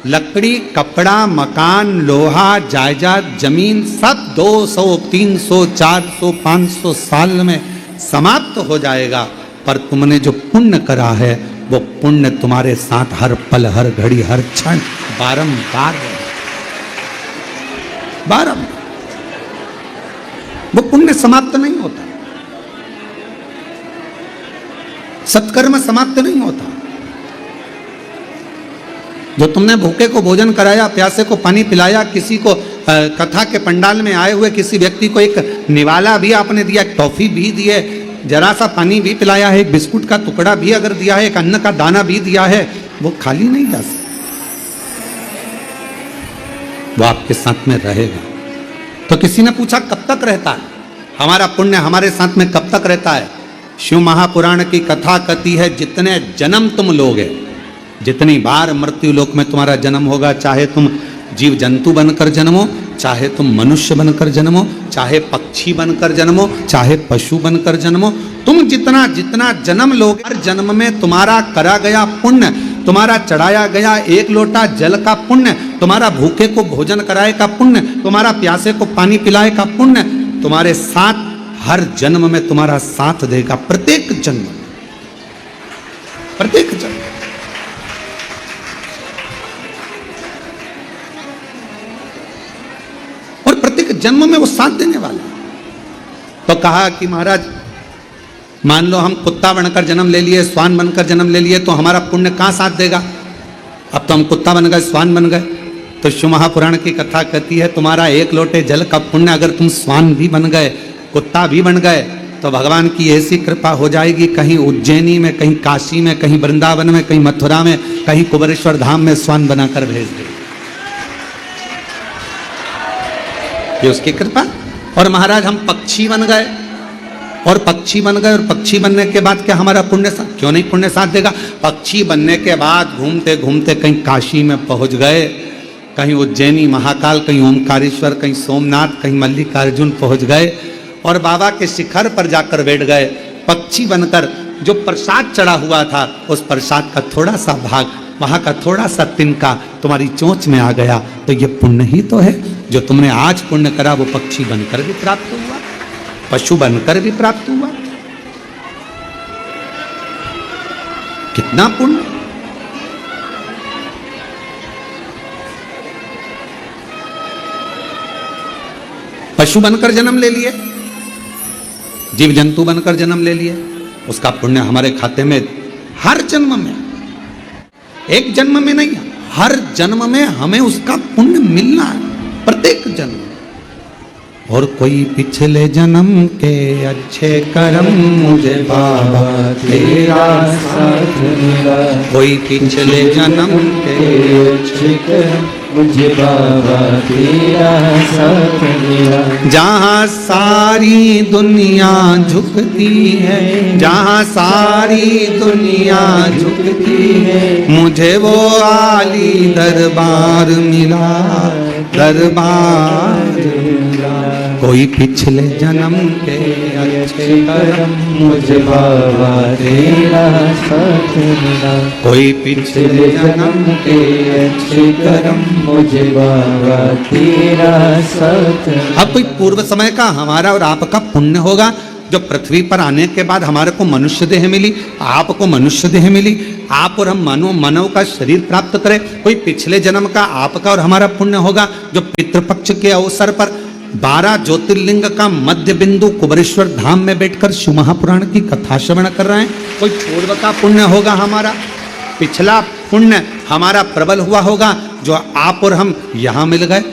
लकड़ी, कपड़ा, मकान, लोहा, जायदाद, जमीन सब 200, 300, 400, 500 साल में समाप्त हो जाएगा, पर तुमने जो पुण्य करा है वो पुण्य तुम्हारे साथ हर पल, हर घड़ी, हर क्षण बारंबार बारंबार, वो पुण्य समाप्त नहीं होता, सत्कर्म समाप्त नहीं होता। जो तुमने भूखे को भोजन कराया, प्यासे को पानी पिलाया, किसी को कथा के पंडाल में आए हुए किसी व्यक्ति को एक निवाला भी आपने दिया, टॉफी भी दी है, जरा सा पानी भी पिलाया है, एक बिस्कुट का टुकड़ा भी अगर दिया है, एक अन्न का दाना भी दिया है, वो खाली नहीं जा सकता, वो आपके साथ में रहेगा। तो किसी ने पूछा कब तक रहता है हमारा पुण्य, हमारे साथ में कब तक रहता है? शिव महापुराण की कथा कहती है जितने जन्म तुम लोगे, जितनी बार मृत्यु लोक में तुम्हारा जन्म होगा, चाहे तुम जीव जंतु बनकर जन्मो, चाहे तुम मनुष्य बनकर जन्मो, चाहे पक्षी बनकर जन्मो, चाहे पशु बनकर जन्मो, तुम जितना जितना जन्म लोगे, हर जन्म में तुम्हारा करा गया पुण्य, तुम्हारा चढ़ाया गया एक लोटा जल का पुण्य, तुम्हारा भूखे को भोजन कराए का पुण्य, तुम्हारा प्यासे को पानी पिलाए का पुण्य तुम्हारे साथ हर जन्म में तुम्हारा साथ देगा, प्रत्येक जन्म, प्रत्येक जन्म। और प्रत्येक जन्म में वो साथ देने वाला। तो कहा कि महाराज मान लो हम कुत्ता बनकर जन्म ले लिए, श्वान बनकर जन्म ले लिए, तो हमारा पुण्य कहाँ साथ देगा? अब तो हम कुत्ता बन गए, श्वान बन गए। तो शिव महापुराण की कथा कहती है तुम्हारा एक लोटे जल का पुण्य अगर तुम श्वान भी बन गए, कुत्ता भी बन गए, तो भगवान की ऐसी कृपा हो जाएगी, कहीं उज्जैनी में, कहीं काशी में, कहीं वृंदावन में, कहीं मथुरा में, कहीं कुबेरेश्वर धाम में श्वान बनाकर भेज दे, ये उसकी कृपा। और महाराज हम पक्षी बन गए, और पक्षी बन गए, और पक्षी बनने के बाद क्या हमारा पुण्य साथ, क्यों नहीं पुण्य साथ देगा? पक्षी बनने के बाद घूमते घूमते कहीं काशी में पहुंच गए, कहीं उज्जैनी महाकाल, कहीं ओमकारेश्वर, कहीं सोमनाथ, कहीं मल्लिकार्जुन पहुंच गए, और बाबा के शिखर पर जाकर बैठ गए। पक्षी बनकर जो प्रसाद चढ़ा हुआ था, उस प्रसाद का थोड़ा सा भाग, वहां का थोड़ा सा तिनका तुम्हारी चोंच में आ गया, तो ये पुण्य ही तो है। जो तुमने आज पुण्य करा वो पक्षी बनकर भी प्राप्त हुआ, पशु बनकर भी प्राप्त हुआ, कितना पुण्य। पशु बनकर जन्म ले लिए, जीव जंतु बनकर जन्म ले लिए, उसका पुण्य हमारे खाते में हर जन्म में, एक जन्म में नहीं, हर जन्म में हमें उसका पुण्य मिलना है, प्रत्येक जन्म। और कोई पिछले जन्म के अच्छे कर्म मुझे बाबा तेरा साथ मिला, कोई पिछले जन्म के अच्छे कर्म मुझे बाबा तेरा साथ मिला। जहाँ सारी दुनिया झुकती है, जहाँ सारी दुनिया झुकती है, मुझे वो आली दरबार मिला, दरबार मिला। कोई पिछले जन्म के अच्छे कर्म मुझे बाबा तेरा साथ मिला। कोई पिछले पिछले जन्म के अच्छे कर्म मुझे बाबा तेरा साथ मिला। अब कोई पूर्व समय का हमारा और आपका पुण्य होगा जो पृथ्वी पर आने के बाद हमारे को मनुष्य देह मिली, आपको मनुष्य देह मिली, आप और हम मानव का शरीर प्राप्त करें। कोई पिछले जन्म का आपका और हमारा पुण्य होगा जो पितृपक्ष के अवसर पर 12 ज्योतिर्लिंग का मध्य बिंदु कुबरेश्वर धाम में बैठकर शिव महापुराण की कथा श्रवण कर रहे हैं। कोई पूर्व का पुण्य होगा हमारा, पिछला पुण्य हमारा प्रबल हुआ होगा जो आप और हम यहाँ मिल गए।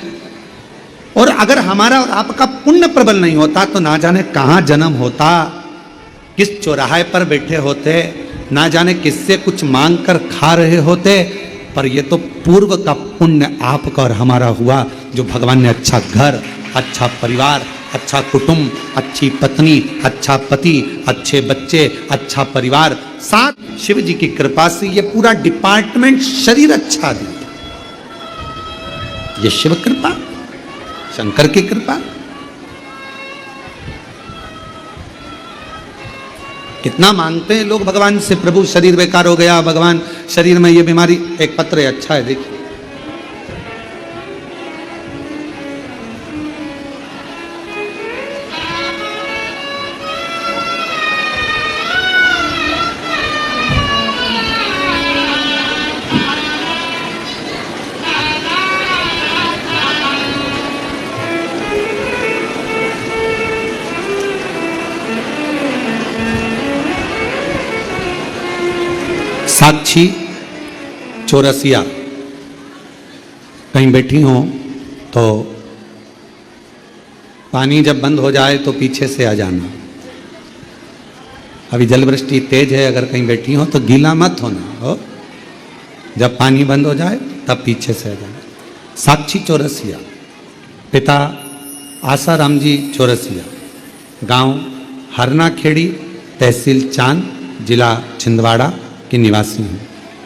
और अगर हमारा और आपका पुण्य प्रबल नहीं होता तो ना जाने कहाँ जन्म होता, किस चौराहे पर बैठे होते, ना जाने किससे कुछ मांग कर खा रहे होते। पर ये तो पूर्व का पुण्य आपका और हमारा हुआ जो भगवान ने अच्छा घर, अच्छा परिवार, अच्छा कुटुंब, अच्छी पत्नी, अच्छा पति, अच्छे बच्चे, अच्छा परिवार, साथ शिव जी की कृपा से ये पूरा डिपार्टमेंट शरीर अच्छा दिया। ये शिव कृपा, शंकर की कृपा। कितना मांगते हैं लोग भगवान से, प्रभु शरीर बेकार हो गया, भगवान शरीर में ये बीमारी। एक पत्र है, अच्छा है, देखिए। साक्षी चौरसिया कहीं बैठी हो तो पानी जब बंद हो जाए तो पीछे से आ जाना। अभी जल वृष्टि तेज है, अगर कहीं बैठी हो तो गीला मत होना हो। जब पानी बंद हो जाए तब पीछे से आ जाना। साक्षी चौरसिया, पिता आसाराम जी चौरसिया, गांव हरना खेड़ी, तहसील चांद, जिला छिंदवाड़ा के निवासी हूँ।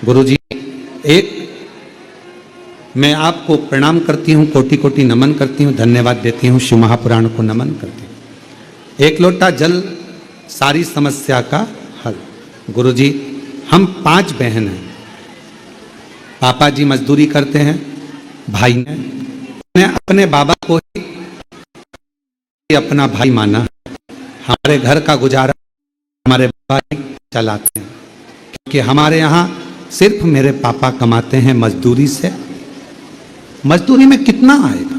गुरुजी, एक मैं आपको प्रणाम करती हूँ, कोटि कोटि नमन करती हूँ, धन्यवाद देती हूँ, शिव महापुराण को नमन करती हूँ। एक लोटा जल सारी समस्या का हल। गुरुजी, हम 5 बहन हैं। पापा जी मजदूरी करते हैं, भाई ने मैं अपने बाबा को ही अपना भाई माना। हमारे घर का गुजारा हमारे बाबा ही चलाते हैं, कि हमारे यहाँ सिर्फ मेरे पापा कमाते हैं मजदूरी से। मजदूरी में कितना आएगा,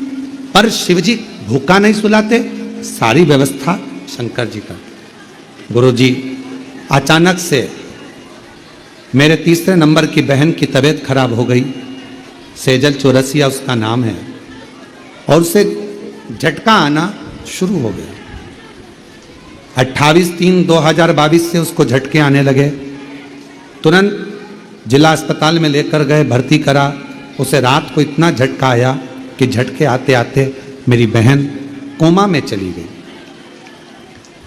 पर शिवजी भूखा नहीं सुलाते, सारी व्यवस्था शंकर जी करते। गुरुजी, अचानक से मेरे तीसरे नंबर की बहन की तबीयत खराब हो गई। सेजल चौरसिया उसका नाम है, और उसे झटका आना शुरू हो गया। 28/3/2022 से उसको झटके आने लगे। तुरंत जिला अस्पताल में लेकर गए, भर्ती करा। उसे रात को इतना झटका आया कि झटके आते आते मेरी बहन कोमा में चली गई।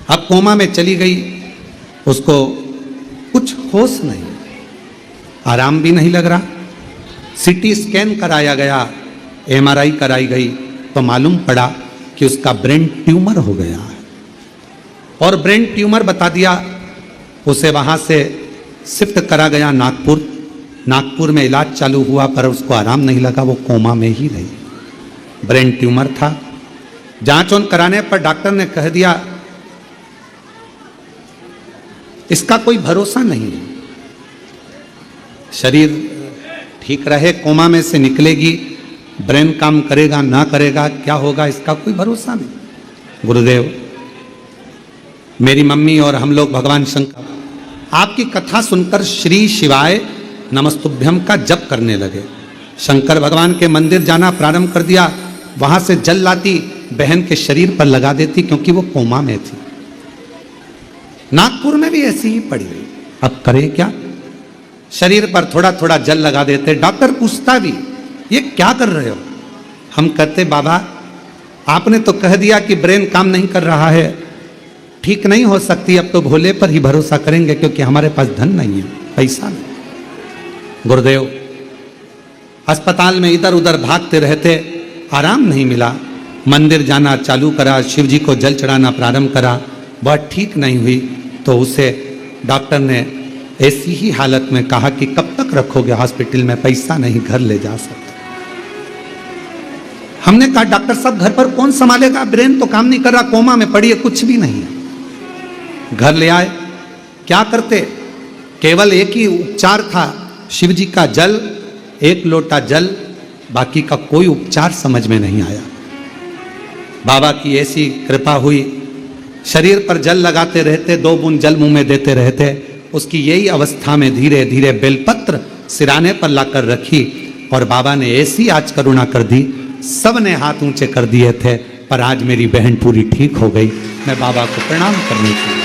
अब कोमा में चली गई, उसको कुछ होश नहीं, आराम भी नहीं लग रहा। सीटी स्कैन कराया गया, MRI कराई गई तो मालूम पड़ा कि उसका ब्रेन ट्यूमर हो गया है। और ब्रेन ट्यूमर बता दिया। उसे वहाँ से शिफ्ट करा गया नागपुर। नागपुर में इलाज चालू हुआ, पर उसको आराम नहीं लगा, वो कोमा में ही रही। ब्रेन ट्यूमर था। जांच वांच कराने पर डॉक्टर ने कह दिया इसका कोई भरोसा नहीं है, शरीर ठीक रहे, कोमा में से निकलेगी, ब्रेन काम करेगा ना करेगा, क्या होगा इसका कोई भरोसा नहीं। गुरुदेव, मेरी मम्मी और हम लोग भगवान शंकर आपकी कथा सुनकर श्री शिवाय नमस्तुभ्यम का जप करने लगे। शंकर भगवान के मंदिर जाना प्रारंभ कर दिया। वहां से जल लाती, बहन के शरीर पर लगा देती, क्योंकि वो कोमा में थी। नागपुर में भी ऐसी ही पड़ी रही। अब करे क्या, शरीर पर थोड़ा थोड़ा जल लगा देते। डॉक्टर पूछता भी ये क्या कर रहे हो। हम कहते बाबा आपने तो कह दिया कि ब्रेन काम नहीं कर रहा है, ठीक नहीं हो सकती, अब तो भोले पर ही भरोसा करेंगे, क्योंकि हमारे पास धन नहीं है, पैसा नहीं। गुरुदेव, अस्पताल में इधर उधर भागते रहते, आराम नहीं मिला। मंदिर जाना चालू करा, शिव जी को जल चढ़ाना प्रारंभ करा, वह ठीक नहीं हुई तो उसे डॉक्टर ने ऐसी ही हालत में कहा कि कब तक रखोगे हॉस्पिटल में, पैसा नहीं, घर ले जा सकते। हमने कहा डॉक्टर साहब घर पर कौन संभालेगा, ब्रेन तो काम नहीं कर रहा, कोमा में पड़ी है, कुछ भी नहीं है। घर ले आए, क्या करते, केवल एक ही उपचार था, शिव जी का जल, 1 लोटा जल, बाकी का कोई उपचार समझ में नहीं आया। बाबा की ऐसी कृपा हुई, शरीर पर जल लगाते रहते, 2 बूंद जल मुंह में देते रहते। उसकी यही अवस्था में धीरे धीरे बेलपत्र सिराने पर लाकर रखी और बाबा ने ऐसी आज करुणा कर दी, सब ने हाथ ऊंचे कर दिए थे, पर आज मेरी बहन पूरी ठीक हो गई। मैं बाबा को प्रणाम करने की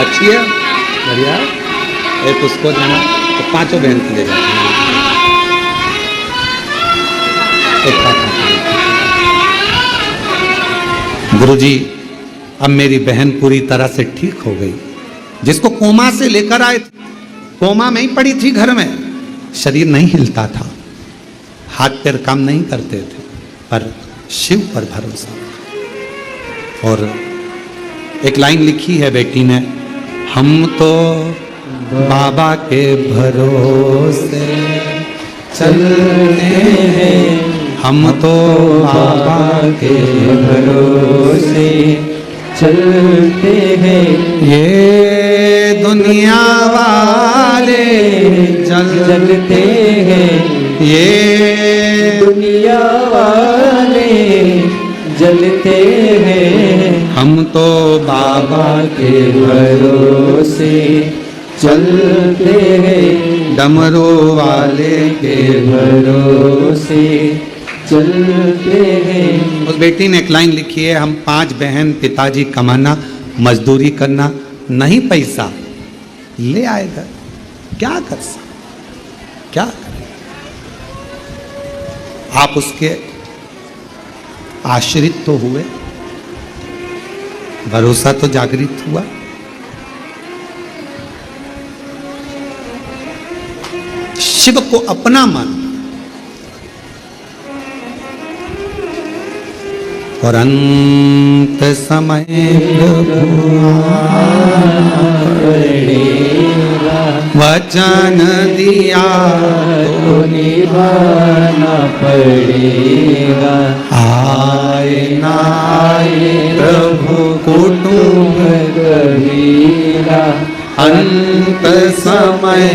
अच्छी है, बढ़िया। एक उसको जाना तो 5 बहन के ले जाना, गुरुजी अब मेरी बहन पूरी तरह से ठीक हो गई। जिसको कोमा से लेकर आए थे, कोमा में ही पड़ी थी घर में, शरीर नहीं हिलता था, हाथ पैर काम नहीं करते थे, पर शिव पर भरोसा। और एक लाइन लिखी है बेटी ने, हम तो बाबा के भरोसे चलते हैं, हम तो बाबा के भरोसे चलते हैं, ये दुनिया वाले जलते हैं, ये दुनिया वाले जलते हैं, हम तो बाबा के भरोसे चलते हैं, डमरू वाले के भरोसे चलते हैं। उस बेटी ने एक लाइन लिखी है, हम 5 बहन, पिताजी कमाना, मजदूरी करना, नहीं पैसा ले आएगा, क्या कर सकते, क्या करें। आप उसके आश्रित तो हुए, भरोसा तो जागृत हुआ। शिव को अपना मान और अंत समय वचन दिया तो निभाना पड़ेगा, आए ना आए प्रभु कुटुंब कबीरा, अंत समय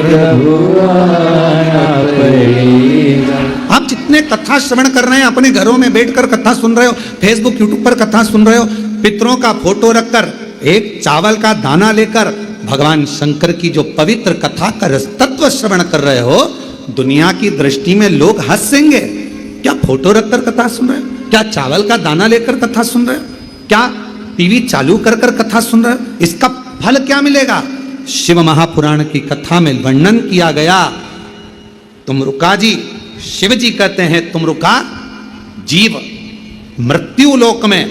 प्रभु आना पड़ेगा। आप जितने कथा श्रवण कर रहे हैं, अपने घरों में बैठकर कथा सुन रहे हो, फेसबुक यूट्यूब पर कथा सुन रहे हो, पितरों का फोटो रखकर, एक चावल का दाना लेकर भगवान शंकर की जो पवित्र कथा का तत्व श्रवण कर रहे हो, दुनिया की दृष्टि में लोग हंसेंगे। क्या फोटो रखकर कथा सुन रहे हो, क्या चावल का दाना लेकर कथा सुन रहे हो, क्या टीवी चालू कर कर कथा सुन रहे हो, इसका फल क्या मिलेगा। शिव महापुराण की कथा में वर्णन किया गया, तुम रुका जी, शिव जी कहते हैं तुम रुका, जीव मृत्यु लोक में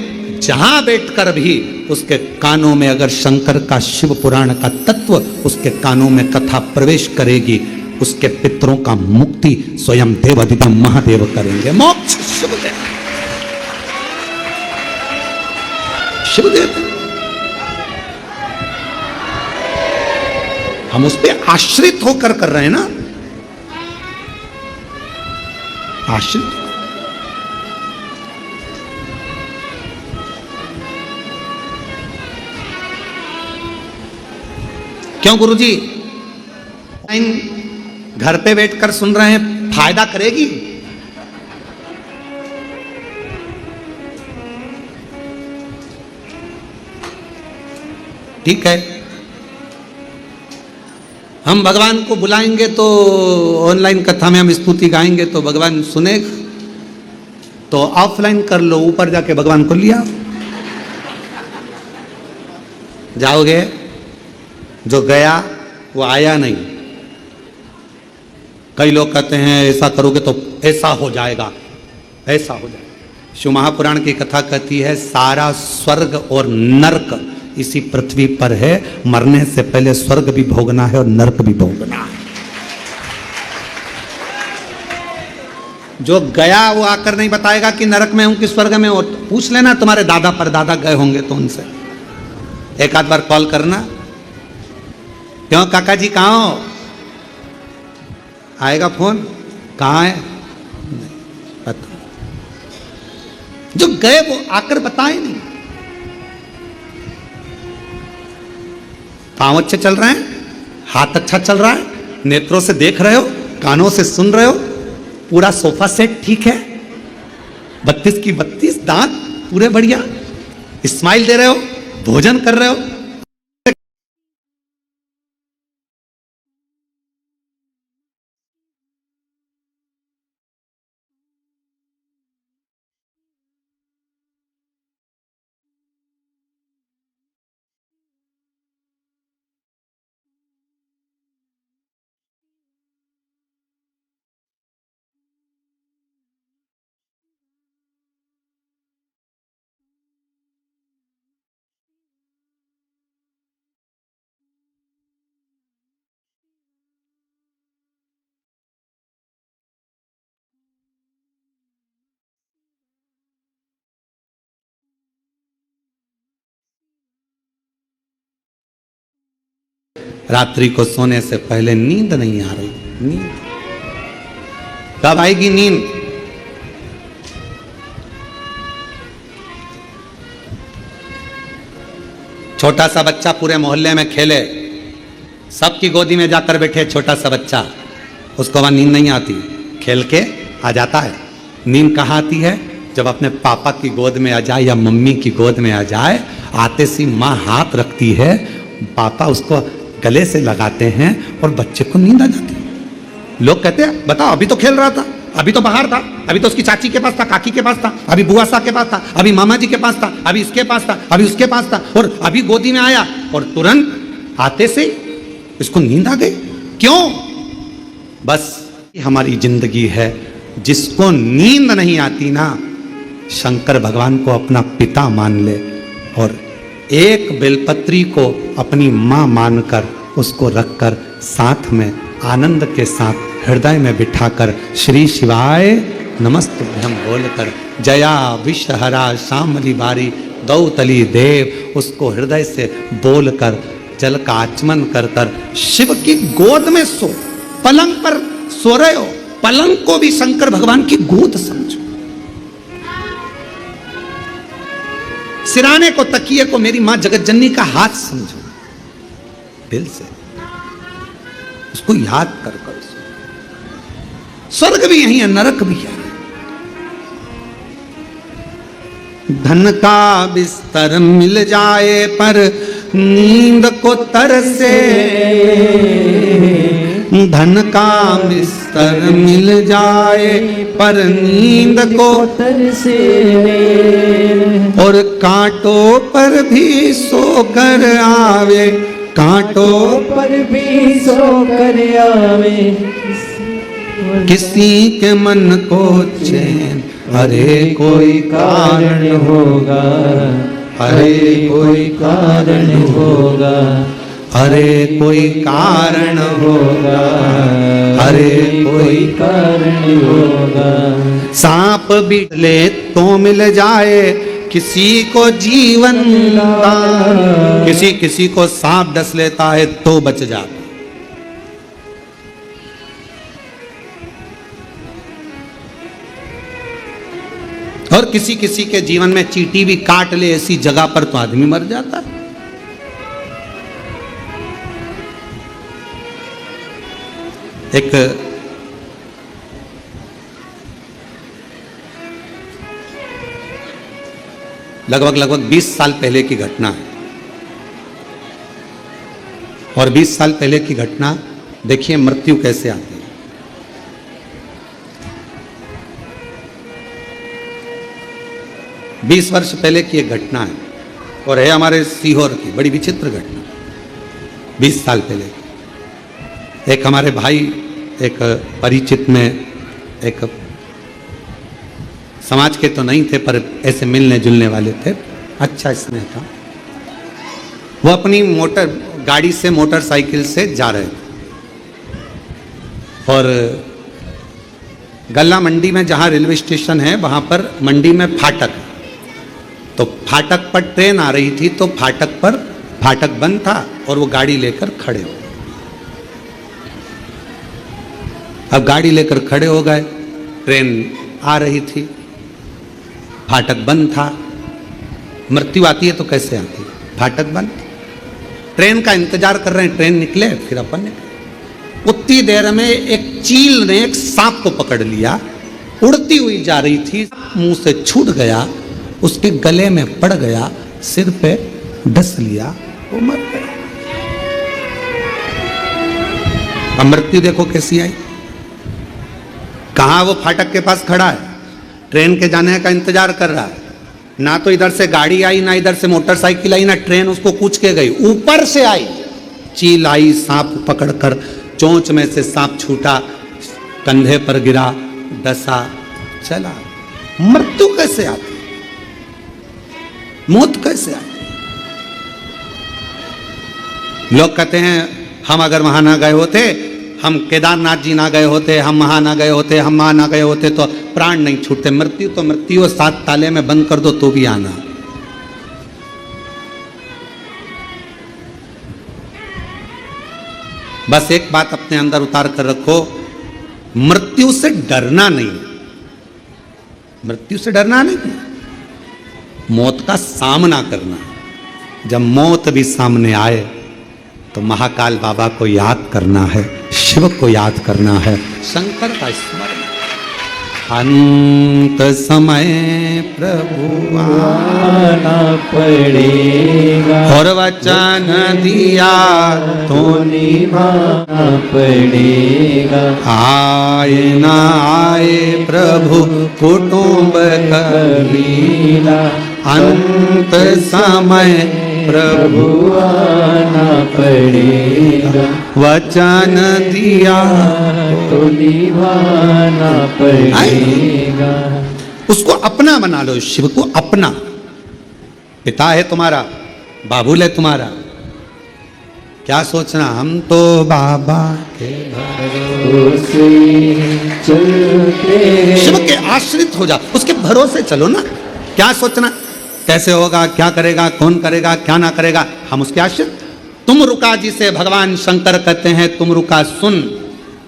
जहां बैठकर भी उसके कानों में अगर शंकर का शिव पुराण का तत्व उसके कानों में कथा प्रवेश करेगी, उसके पितरों का मुक्ति स्वयं देवाधिदेव महादेव करेंगे। मोक्ष शिवदेव, शिवदेव। हम उस पर आश्रित होकर कर रहे हैं ना, आश्रित। क्यों गुरुजी घर पे बैठकर सुन रहे हैं, फायदा करेगी? ठीक है, हम भगवान को बुलाएंगे तो ऑनलाइन कथा में हम स्तुति गाएंगे तो भगवान सुनेगा, तो ऑफलाइन कर लो, ऊपर जाके भगवान को लिया जाओगे, जो गया वो आया नहीं। कई लोग कहते हैं ऐसा करोगे तो ऐसा हो जाएगा, ऐसा हो जाएगा। शिव महापुराण की कथा कहती है सारा स्वर्ग और नरक इसी पृथ्वी पर है, मरने से पहले स्वर्ग भी भोगना है और नरक भी भोगना है। जो गया वो आकर नहीं बताएगा कि नरक में हूं कि स्वर्ग में हूं। पूछ लेना तुम्हारे दादा परदादा गए होंगे तो उनसे एक आध बार कॉल करना, क्यों काका जी कहाँ हो, आएगा फोन, कहाँ है पता। जो गए वो आकर बताए नहीं। पांव अच्छे चल रहे हैं, हाथ अच्छा चल रहा है, नेत्रों से देख रहे हो, कानों से सुन रहे हो, पूरा सोफा सेट ठीक है, 32 की 32 दांत पूरे बढ़िया, स्माइल दे रहे हो, भोजन कर रहे हो। रात्रि को सोने से पहले नींद नहीं आ रही, नींद कब आएगी नींद? छोटा सा बच्चा पूरे मोहल्ले में खेले, सबकी गोदी में जाकर बैठे छोटा सा बच्चा, उसको वहां नींद नहीं आती, खेल के आ जाता है। नींद कहाँ आती है? जब अपने पापा की गोद में आ जाए या मम्मी की गोद में आ जाए, आते सी माँ हाथ रखती है, पापा उसको गले से लगाते हैं और बच्चे को नींद आ जाती है। लोग कहते हैं बताओ अभी तो खेल रहा था, अभी तो बाहर था, अभी तो उसकी चाची के पास था, काकी के पास था, अभी बुआ साहब के पास था, अभी मामा जी के पास था, अभी इसके पास था, अभी उसके पास था, और अभी गोदी में आया और तुरंत आते से इसको नींद आ गई। क्यों? बस हमारी जिंदगी है। जिसको नींद नहीं आती ना, शंकर भगवान को अपना पिता मान ले और एक बेलपत्री को अपनी मां मानकर उसको रखकर साथ में आनंद के साथ हृदय में बिठाकर श्री शिवाय नमस्तुभ्यम बोलकर जया विषहरा श्यामली बारी दौतली देव उसको हृदय से बोलकर जल का आचमन कर कर शिव की गोद में सो। पलंग पर सो रहे हो, पलंग को भी शंकर भगवान की गोद समझो। सिराने को, तकिए को मेरी मां जगतजननी का हाथ समझो, दिल से उसको याद कर कर। स्वर्ग भी यही है, नरक भी है। धन का बिस्तर मिल जाए पर नींद को तरसे, धन का बिस्तर मिल जाए पर नींद को तरसे, और कांटों पर भी सोकर आवे, कांटों पर भी सोकर आवे, किसी के मन को चैन, अरे कोई कारण होगा, अरे कोई कारण होगा, अरे कोई कारण होगा, अरे कोई कारण होगा। सांप भी ले तो मिल जाए, किसी को जीवन दान, किसी को सांप डस लेता है तो बच जाता। और किसी के जीवन में चींटी भी काट ले ऐसी जगह पर तो आदमी मर जाता है। एक लगभग 20 साल पहले की घटना है। और 20 साल पहले की घटना देखिए मृत्यु कैसे आती है। 20 वर्ष पहले की एक घटना है और है हमारे सीहोर की बड़ी विचित्र घटना। 20 साल पहले एक हमारे भाई, एक परिचित में, एक समाज के तो नहीं थे पर ऐसे मिलने जुलने वाले थे, अच्छा स्नेह था। वो अपनी गाड़ी से, मोटरसाइकिल से जा रहे थे और गल्ला मंडी में जहाँ रेलवे स्टेशन है वहाँ पर मंडी में फाटक है। तो फाटक पर ट्रेन आ रही थी, तो फाटक पर फाटक बंद था और वो गाड़ी लेकर खड़े हो गए। अब गाड़ी लेकर खड़े हो गए, ट्रेन आ रही थी, फाटक बंद था। मृत्यु आती है तो कैसे आती है? फाटक बंद। ट्रेन का इंतजार कर रहे हैं, ट्रेन निकले, फिर अपन निकले। उतनी देर में एक चील ने एक सांप को पकड़ लिया, उड़ती हुई जा रही थी, मुंह से छूट गया, उसके गले में पड़ गया, सिर पे डस लिया, वो मर गया। अब मृत्यु देखो कैसी आई। कहां वो फाटक के पास खड़ा है, ट्रेन के जाने का इंतजार कर रहा है। ना तो इधर से गाड़ी आई, ना इधर से मोटरसाइकिल आई, ना ट्रेन उसको कूच के गई, ऊपर से आई चील आई, सांप पकड़कर चोंच में से सांप छूटा, कंधे पर गिरा, डसा, चला। मृत्यु कैसे आती, मौत कैसे आती? लोग कहते हैं हम अगर वहां ना गए होते, हम केदारनाथ जी ना गए होते, हम वहां ना गए होते, हम वहां ना गए होते तो प्राण नहीं छूटते। मृत्यु तो मृत्यु, 7 ताले में बंद कर दो तो भी आना। बस एक बात अपने अंदर उतार कर रखो, मृत्यु से डरना नहीं, मृत्यु से डरना नहीं, मौत का सामना करना। जब मौत भी सामने आए तो महाकाल बाबा को याद करना है, शिव को याद करना है, शंकर का स्मरण। अंत समय प्रभु आना पड़ेगा और वचन दिया तो निभाना पड़ेगा। आए ना आए प्रभु कुटुंब कबीला, अंत समय प्रभु आना पड़ेगा, वचन दिया तो निभाना पड़ेगा। उसको अपना बना लो, शिव को अपना। पिता है तुम्हारा, बाबुल है तुम्हारा, क्या सोचना हम तो बाबा के भरोसे चलते हैं। शिव के आश्रित हो जा, उसके भरोसे चलो ना। क्या सोचना कैसे होगा, क्या करेगा, कौन करेगा, क्या ना करेगा, हम उसके आश्रित। तुम रुका जिसे भगवान शंकर कहते हैं, तुम रुका सुन।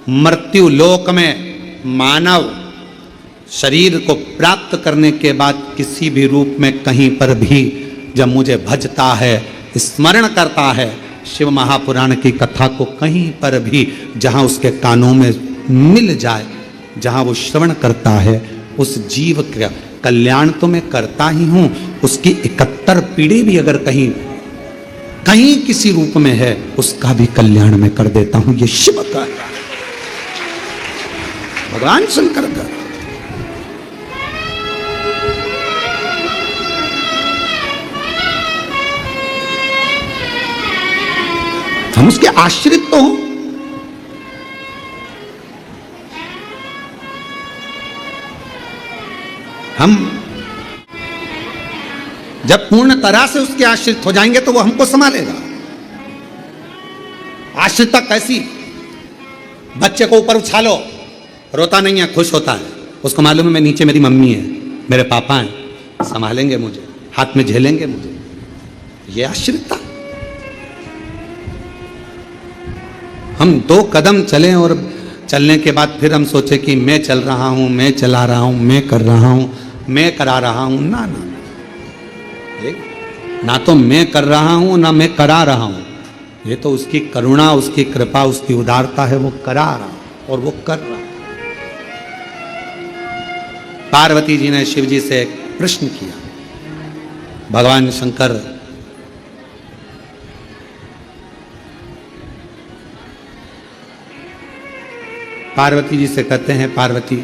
मृत्यु लोक में मानव शरीर को प्राप्त करने के बाद किसी भी रूप में कहीं पर भी जब मुझे भजता है, स्मरण करता है, शिव महापुराण की कथा को कहीं पर भी जहाँ उसके कानों में मिल जाए, जहाँ वो श्रवण करता है, उस जीव का कल्याण तो मैं करता ही हूँ, उसकी 71 पीढ़ी भी अगर कहीं कहीं किसी रूप में है, उसका भी कल्याण मैं कर देता हूँ। ये शिव का है, भगवान शंकर का। हम उसके आश्रित तो हों। हम जब पूर्ण तरह से उसके आश्रित हो जाएंगे तो वो हमको संभालेगा। आश्रितता कैसी? बच्चे को ऊपर उछालो, रोता नहीं है, खुश होता है, उसको मालूम है मैं नीचे मेरी मम्मी है, मेरे पापा हैं, संभालेंगे मुझे, हाथ में झेलेंगे मुझे। ये आश्रितता। हम 2 कदम चलें और चलने के बाद फिर हम सोचे कि मैं चल रहा हूं, मैं चला रहा हूं, मैं कर रहा हूं, मैं करा रहा हूं। ना ना, ना तो मैं कर रहा हूं, ना मैं करा रहा हूं। ये तो उसकी करुणा, उसकी कृपा, उसकी उदारता है, वो करा रहा और वो कर रहा। पार्वती जी ने शिव जी से एक प्रश्न किया। भगवान शंकर पार्वती जी से कहते हैं, पार्वती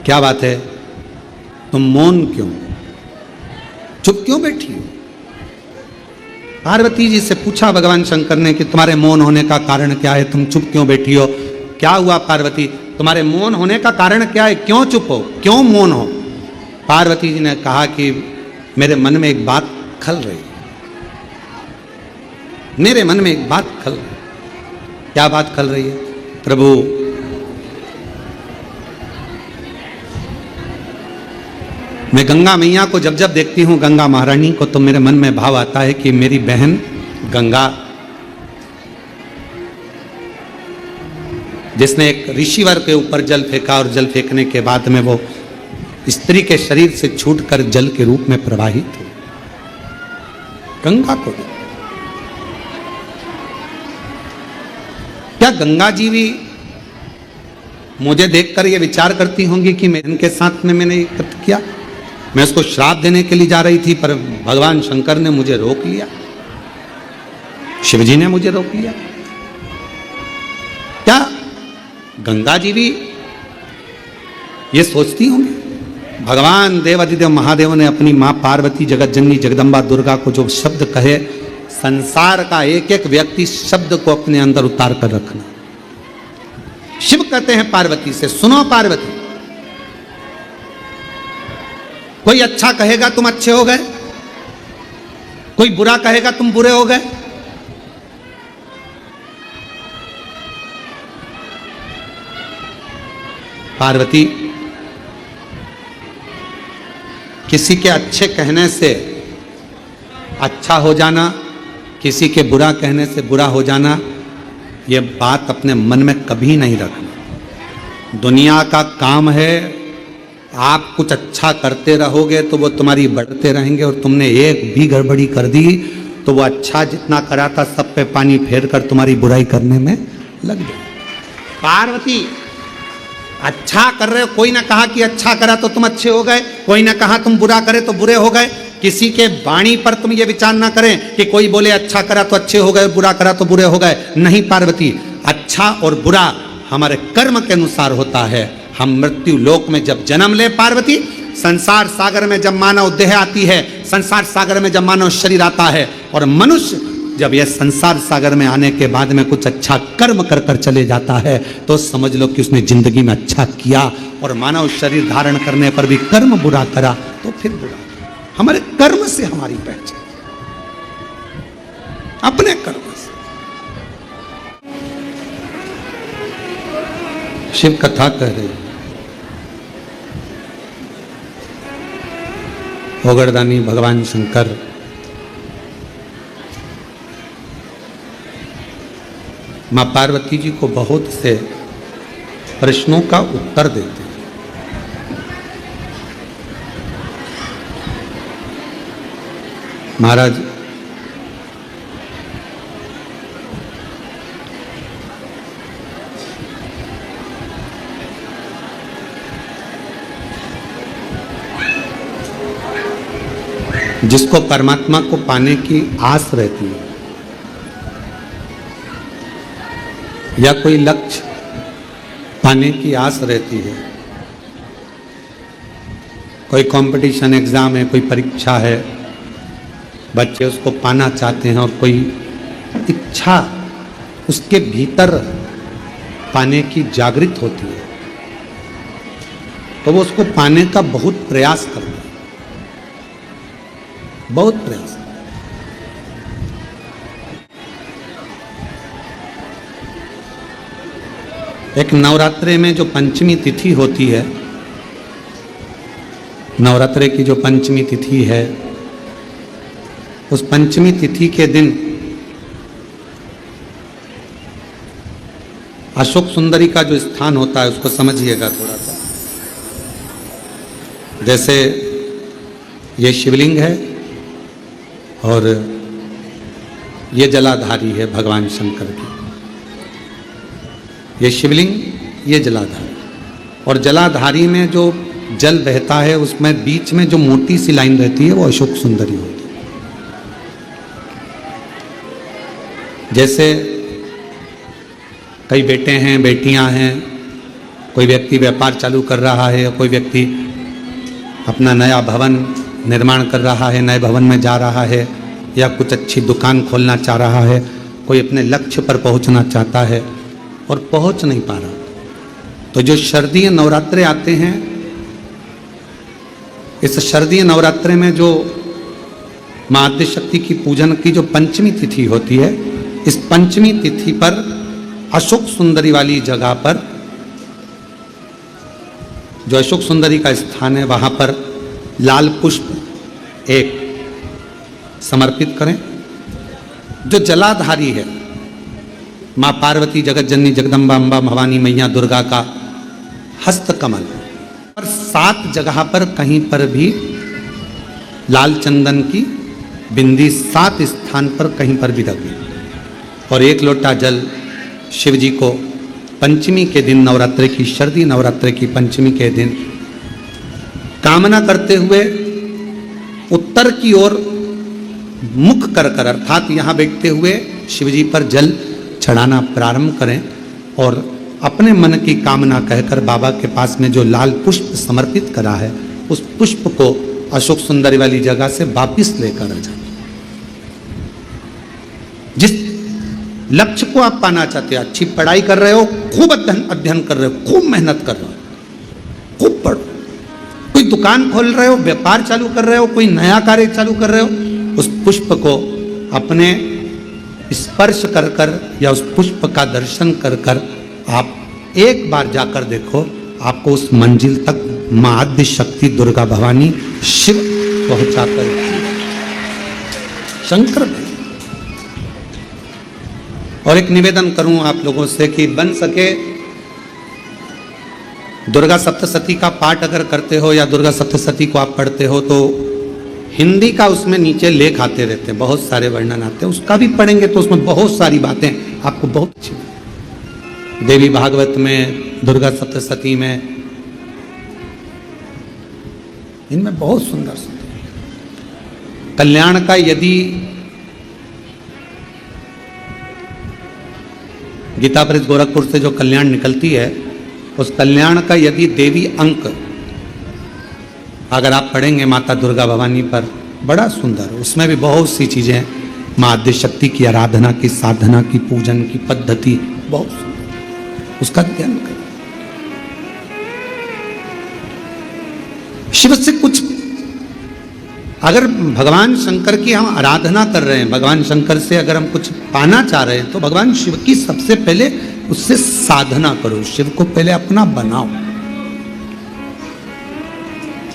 क्या बात है, तुम मौन क्यों, चुप क्यों बैठी हो? पार्वती जी से पूछा भगवान शंकर ने कि तुम्हारे मौन होने का कारण क्या है, तुम चुप क्यों बैठी हो? क्या हुआ पार्वती, तुम्हारे मौन होने का कारण क्या है, क्यों चुप हो, क्यों मौन हो? पार्वती जी ने कहा कि मेरे मन में एक बात खल रही, मेरे मन में एक बात खल रही। क्या बात खल रही है प्रभु? मैं गंगा मैया को जब जब देखती हूँ, गंगा महारानी को, तो मेरे मन में भाव आता है कि मेरी बहन गंगा, जिसने एक ऋषिवर के ऊपर जल फेंका और जल फेंकने के बाद में वो स्त्री के शरीर से छूटकर जल के रूप में प्रवाहित हुई, गंगा को। क्या गंगा जी भी मुझे देखकर ये विचार करती होंगी कि मैं इनके साथ में मैंने कृत्य किया? मैं उसको श्राप देने के लिए जा रही थी, पर भगवान शंकर ने मुझे रोक लिया, शिवजी ने मुझे रोक लिया। क्या गंगा जी भी ये सोचती होंगी? भगवान देवाधिदेव महादेव ने अपनी मां पार्वती, जगत जननी जगदम्बा दुर्गा को जो शब्द कहे, संसार का एक एक व्यक्ति शब्द को अपने अंदर उतार कर रखना। शिव कहते हैं पार्वती से, सुनो पार्वती, कोई अच्छा कहेगा तुम अच्छे हो गए, कोई बुरा कहेगा तुम बुरे हो गए। पार्वती, किसी के अच्छे कहने से अच्छा हो जाना, किसी के बुरा कहने से बुरा हो जाना, ये बात अपने मन में कभी नहीं रखना। दुनिया का काम है, आप कुछ अच्छा करते रहोगे तो वो तुम्हारी बढ़ते रहेंगे, और तुमने एक भी गड़बड़ी कर दी तो वो अच्छा जितना करा था सब पे पानी फेर कर तुम्हारी बुराई करने में लग जाए। पार्वती, अच्छा कर रहे हो, कोई ना कहा कि अच्छा करा तो तुम अच्छे हो गए, कोई ना कहा तुम बुरा करे तो बुरे हो गए। किसी के वाणी पर तुम ये विचार ना करें कि कोई बोले अच्छा करा तो अच्छे हो गए, बुरा करा तो बुरे हो गए। नहीं पार्वती, अच्छा और बुरा हमारे कर्म के अनुसार होता है। हम मृत्यु लोक में जब जन्म ले पार्वती, संसार सागर में जब मानव देह आती है, संसार सागर में जब मानव शरीर आता है, और मनुष्य जब यह संसार सागर में आने के बाद में कुछ अच्छा कर्म कर कर चले जाता है, तो समझ लो कि उसने जिंदगी में अच्छा किया। और मानव शरीर धारण करने पर भी कर्म बुरा करा तो फिर बुरा। हमारे कर्म से हमारी पहचान, अपने कर्म से। शिव कथा कह रहे, ओगरदानी भगवान शंकर मां पार्वती जी को बहुत से प्रश्नों का उत्तर देते हैं। महाराज, जिसको परमात्मा को पाने की आस रहती है या कोई लक्ष्य पाने की आस रहती है, कोई कंपटीशन एग्जाम है, कोई परीक्षा है, बच्चे उसको पाना चाहते हैं, और कोई इच्छा उसके भीतर पाने की जागृत होती है, तो वो उसको पाने का बहुत प्रयास करता है, बहुत प्रयास। एक नवरात्रे में जो पंचमी तिथि होती है, नवरात्रे की जो पंचमी तिथि है, उस पंचमी तिथि के दिन अशोक सुंदरी का जो स्थान होता है उसको समझिएगा थोड़ा सा। जैसे ये शिवलिंग है और ये जलाधारी है भगवान शंकर की, ये शिवलिंग, ये जलाधारी, और जलाधारी में जो जल बहता है उसमें बीच में जो मोटी सी लाइन रहती है वो अशोक सुंदरी होती है। जैसे कई बेटे हैं, बेटियां हैं, कोई व्यक्ति व्यापार चालू कर रहा है, कोई व्यक्ति अपना नया भवन निर्माण कर रहा है, नए भवन में जा रहा है, या कुछ अच्छी दुकान खोलना चाह रहा है, कोई अपने लक्ष्य पर पहुंचना चाहता है और पहुंच नहीं पा रहा, तो जो शारदीय नवरात्रे आते हैं, इस शारदीय नवरात्रे में जो मां आद्य शक्ति की पूजन की जो पंचमी तिथि होती है, इस पंचमी तिथि पर अशोक सुंदरी वाली जगह पर, जो अशोक सुंदरी का स्थान है, वहां पर लाल पुष्प एक समर्पित करें। जो जलाधारी है, मां पार्वती, जगत जननी, जगदम्बा, अम्बा, भवानी मैया, दुर्गा का हस्त कमल, और 7 जगह पर कहीं पर भी लाल चंदन की बिंदी 7 स्थान पर कहीं पर भी रखें। और 1 लोटा जल शिव जी को पंचमी के दिन, नवरात्रि की, शरदी नवरात्रि की पंचमी के दिन, कामना करते हुए उत्तर की ओर मुख कर कर, अर्थात यहाँ बैठते हुए शिव जी पर जल चढ़ाना प्रारंभ करें और अपने मन की कामना कहकर बाबा के पास में जो लाल पुष्प समर्पित करा है, उस पुष्प को अशोक सुंदरी वाली जगह से वापिस लेकर आ जाए। जिस लक्ष्य को आप पाना चाहते हो, अच्छी पढ़ाई कर रहे हो, खूब अध्ययन कर रहे हो, खूब मेहनत कर रहे हो, खूब पढ़ो, कोई दुकान खोल रहे हो, व्यापार चालू कर रहे हो, कोई नया कार्य चालू कर रहे हो, उस पुष्प को अपने स्पर्श कर कर या उस पुष्प का दर्शन कर कर आप एक बार जाकर देखो, आपको उस मंजिल तक मां आद्य शक्ति दुर्गा भवानी शिव पहुंचाकर शंकर। और एक निवेदन करूं आप लोगों से कि बन सके दुर्गा सप्तशती का पाठ अगर करते हो या दुर्गा सप्तशती को आप पढ़ते हो तो हिंदी का उसमें नीचे लेख आते रहते हैं, बहुत सारे वर्णन आते हैं, उसका भी पढ़ेंगे तो उसमें बहुत सारी बातें आपको बहुत अच्छी। देवी भागवत में, दुर्गा सप्तशती में, इनमें बहुत सुंदर सुंदर कल्याण का, यदि गीता प्रेस गोरखपुर से जो कल्याण निकलती है, उस कल्याण का यदि देवी अंक अगर आप पढ़ेंगे माता दुर्गा भवानी पर, बड़ा सुंदर, उसमें भी बहुत सी चीजें, मां आद्य शक्ति की आराधना की, साधना की, पूजन की पद्धति, बहुत सुंदर, उसका ध्यान करें। शिव से कुछ अगर भगवान शंकर की हम आराधना कर रहे हैं, भगवान शंकर से अगर हम कुछ पाना चाह रहे हैं, तो भगवान शिव की सबसे पहले उससे साधना करो, शिव को पहले अपना बनाओ।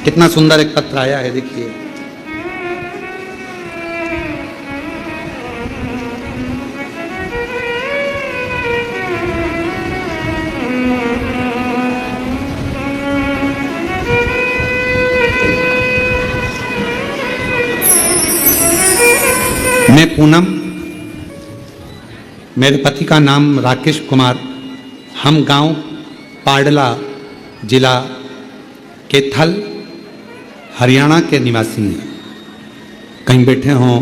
कितना सुंदर एक पत्र आया है, देखिए। मैं पूनम, मेरे पति का नाम राकेश कुमार, हम गांव पाडला, जिला कैथल, हरियाणा के निवासी हैं। कहीं बैठे हों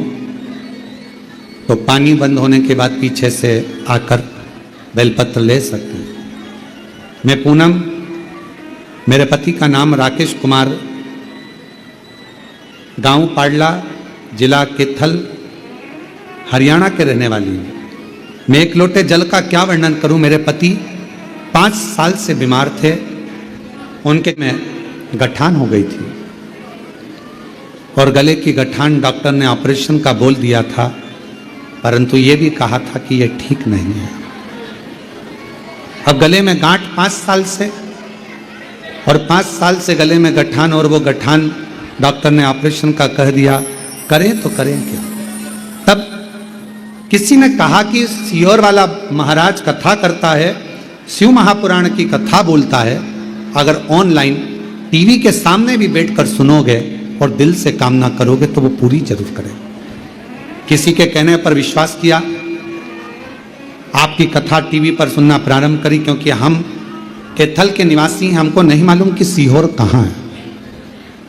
तो पानी बंद होने के बाद पीछे से आकर बेलपत्र ले सकते हैं। मैं पूनम, मेरे पति का नाम राकेश कुमार, गांव पाडला, जिला कैथल, हरियाणा के रहने वाली हूँ। मैं 1 लोटे जल का क्या वर्णन करूं। मेरे पति 5 साल से बीमार थे, उनके में गठान हो गई थी और गले की गठान डॉक्टर ने ऑपरेशन का बोल दिया था, परंतु ये भी कहा था कि ये ठीक नहीं है। अब गले में गांठ 5 साल से, और 5 साल से गले में गठान, और वो गठान डॉक्टर ने ऑपरेशन का कह दिया, करें तो करें क्या। तब किसी ने कहा कि सियोर वाला महाराज कथा करता है, शिव महापुराण की कथा बोलता है, अगर ऑनलाइन टीवी के सामने भी बैठकर सुनोगे और दिल से कामना करोगे तो वो पूरी जरूर करें। किसी के कहने पर विश्वास किया, आपकी कथा टीवी पर सुनना प्रारंभ करी, क्योंकि हम कैथल के निवासी हैं, हमको नहीं मालूम कि सीहोर कहाँ है,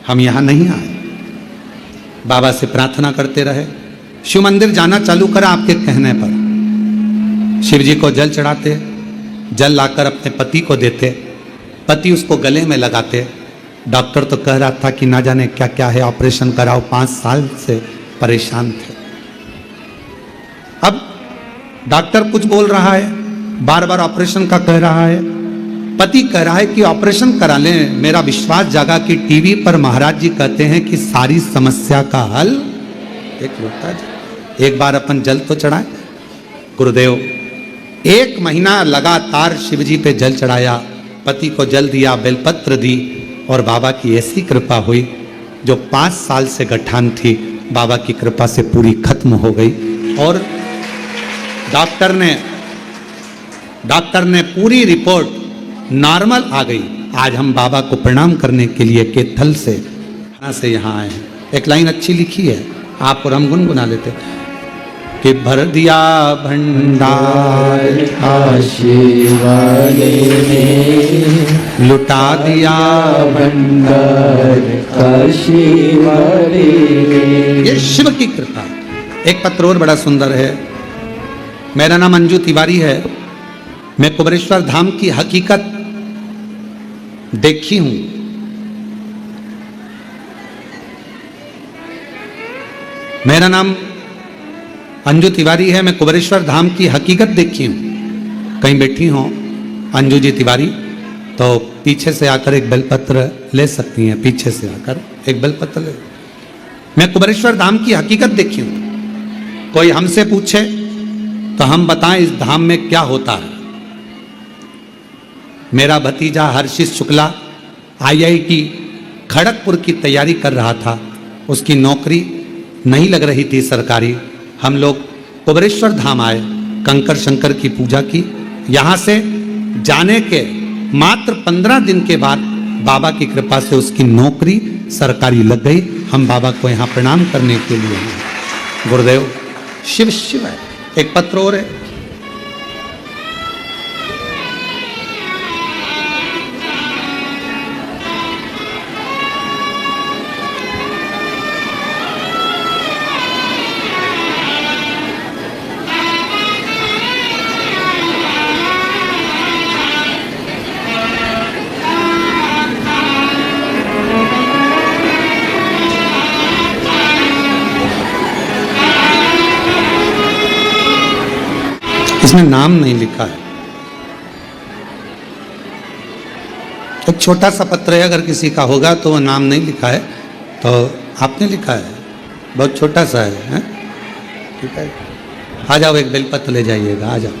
हम यहाँ नहीं आए। बाबा से प्रार्थना करते रहे, शिव मंदिर जाना चालू करा आपके कहने पर। शिव जी को जल चढ़ाते, जल लाकर अपने पति को देते, पति उसको गले में लगाते। डॉक्टर तो कह रहा था कि ना जाने क्या क्या है, ऑपरेशन कराओ, 5 साल से परेशान थे। अब डॉक्टर कुछ बोल रहा है, बार बार ऑपरेशन का कह रहा है, पति कह रहा है कि ऑपरेशन करा लें। मेरा विश्वास जागा कि टीवी पर महाराज जी कहते हैं कि सारी समस्या का हल एक लोटा जल। एक बार अपन जल तो चढ़ाए। गुरुदेव 1 महीना लगातार शिवजी पे जल चढ़ाया, पति को जल दिया, बेलपत्र दी, और बाबा की ऐसी कृपा हुई जो 5 साल से गठान थी बाबा की कृपा से पूरी खत्म हो गई। और डॉक्टर ने पूरी रिपोर्ट नॉर्मल आ गई। आज हम बाबा को प्रणाम करने के लिए केथल से यहाँ आए हैं। एक लाइन अच्छी लिखी है, आप और हम गुनगुना लेते कि भर दिया भंडार काशी वाले ने, लुटा दिया भंडार काशी वाले ने। ये शिव की कृपा। एक पत्र और बड़ा सुंदर है। मेरा नाम अंजू तिवारी है। मैं कुबेरेश्वर धाम की हकीकत देखी हूं। मेरा नाम अंजू तिवारी है। मैं कुबेरेश्वर धाम की हकीकत देखी हूं। कहीं बैठी हो अंजू जी तिवारी तो पीछे से आकर एक बेलपत्र ले सकती हैं। पीछे से आकर एक बेलपत्र ले। मैं कुबेरेश्वर धाम की हकीकत देखी हूं। कोई हमसे पूछे तो हम बताएं इस धाम में क्या होता है। मेरा भतीजा हर्षित शुक्ला IIT खड़गपुर की तैयारी कर रहा था। उसकी नौकरी नहीं लग रही थी सरकारी। हम लोग कुबेरेश्वर धाम आए, कंकर शंकर की पूजा की। यहाँ से जाने के मात्र 15 दिन के बाद बाबा की कृपा से उसकी नौकरी सरकारी लग गई। हम बाबा को यहाँ प्रणाम करने के लिए हैं। गुरुदेव शिव शिव है। एक पत्र और है। इसमें नाम नहीं लिखा है। एक छोटा सा पत्र है, अगर किसी का होगा तो वो नाम नहीं लिखा है। तो आपने लिखा है, बहुत छोटा सा है। ठीक है, आ जाओ, एक बेलपत्र ले जाइएगा। आ जाओ,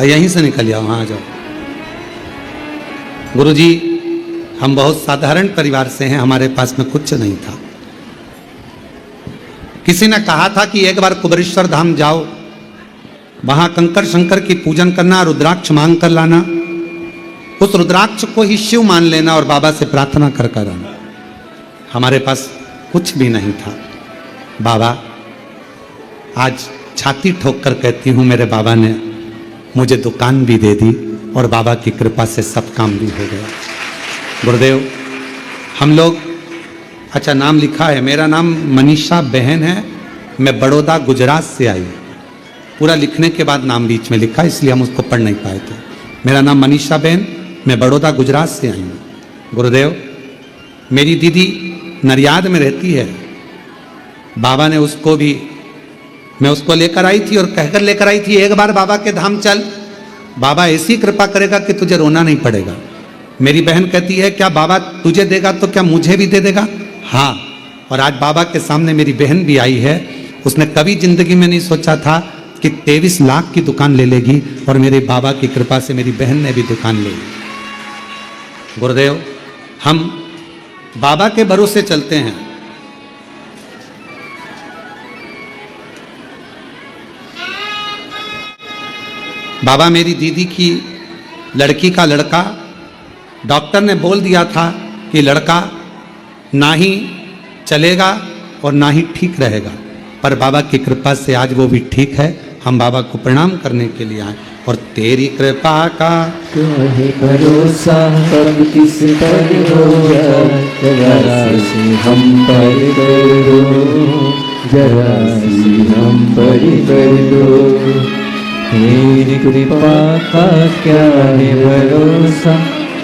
यहीं से निकल जाओ। हाँ आ जाओ। गुरुजी, हम बहुत साधारण परिवार से हैं। हमारे पास में कुछ नहीं था। किसी ने कहा था कि एक बार कुबेरेश्वर धाम जाओ, वहां कंकर शंकर की पूजन करना, रुद्राक्ष मांग कर लाना, उस रुद्राक्ष को ही शिव मान लेना और बाबा से प्रार्थना कर कर आना। हमारे पास कुछ भी नहीं था। बाबा, आज छाती ठोक कर कहती हूँ, मेरे बाबा ने मुझे दुकान भी दे दी और बाबा की कृपा से सब काम भी हो गया। गुरुदेव, हम लोग, अच्छा नाम लिखा है। मेरा नाम मनीषा बहन है। मैं बड़ौदा गुजरात से आई। पूरा लिखने के बाद नाम बीच में लिखा, इसलिए हम उसको पढ़ नहीं पाए थे। मेरा नाम मनीषा बहन, मैं बड़ौदा गुजरात से आई हूँ। गुरुदेव, मेरी दीदी नरियाद में रहती है। बाबा ने उसको भी, मैं उसको लेकर आई थी और कहकर लेकर आई थी, एक बार बाबा के धाम चल, बाबा ऐसी कृपा करेगा कि तुझे रोना नहीं पड़ेगा। मेरी बहन कहती है, क्या बाबा तुझे देगा तो क्या मुझे भी दे देगा? हाँ। और आज बाबा के सामने मेरी बहन भी आई है। उसने कभी जिंदगी में नहीं सोचा था कि 23 लाख की दुकान ले लेगी, और मेरे बाबा की कृपा से मेरी बहन ने भी दुकान ले ली। गुरुदेव, हम बाबा के भरोसे चलते हैं। बाबा मेरी दीदी की लड़की का लड़का, डॉक्टर ने बोल दिया था कि लड़का ना ही चलेगा और ना ही ठीक रहेगा, पर बाबा की कृपा से आज वो भी ठीक है। हम बाबा को प्रणाम करने के लिए आए। और तेरी कृपा का क्यों है भरोसा, कब किस पर होगा, जरा सी हम पर कर दो, जरा सी हम पर कर दो। तेरी कृपा का क्या है भरोसा,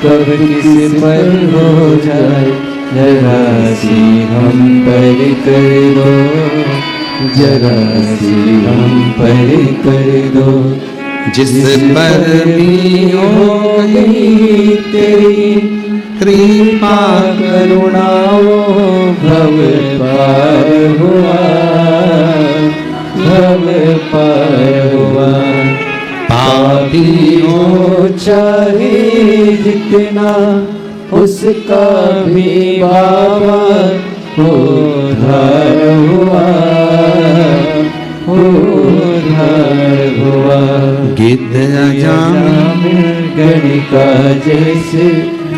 कब किस पर हो जाए, जरा सी हम पर कर दो, जरा सी हम पर कर दो। जिस पर भी हो गई तेरी कृपा करुणाओ, भव पार हुआ, भव पार हुआ। पार तीनों चाहे जितना उसका भी बाबा उद्धार हुआ, उद्धार हुआ। गिद्ध अजामिल गणिका जैसे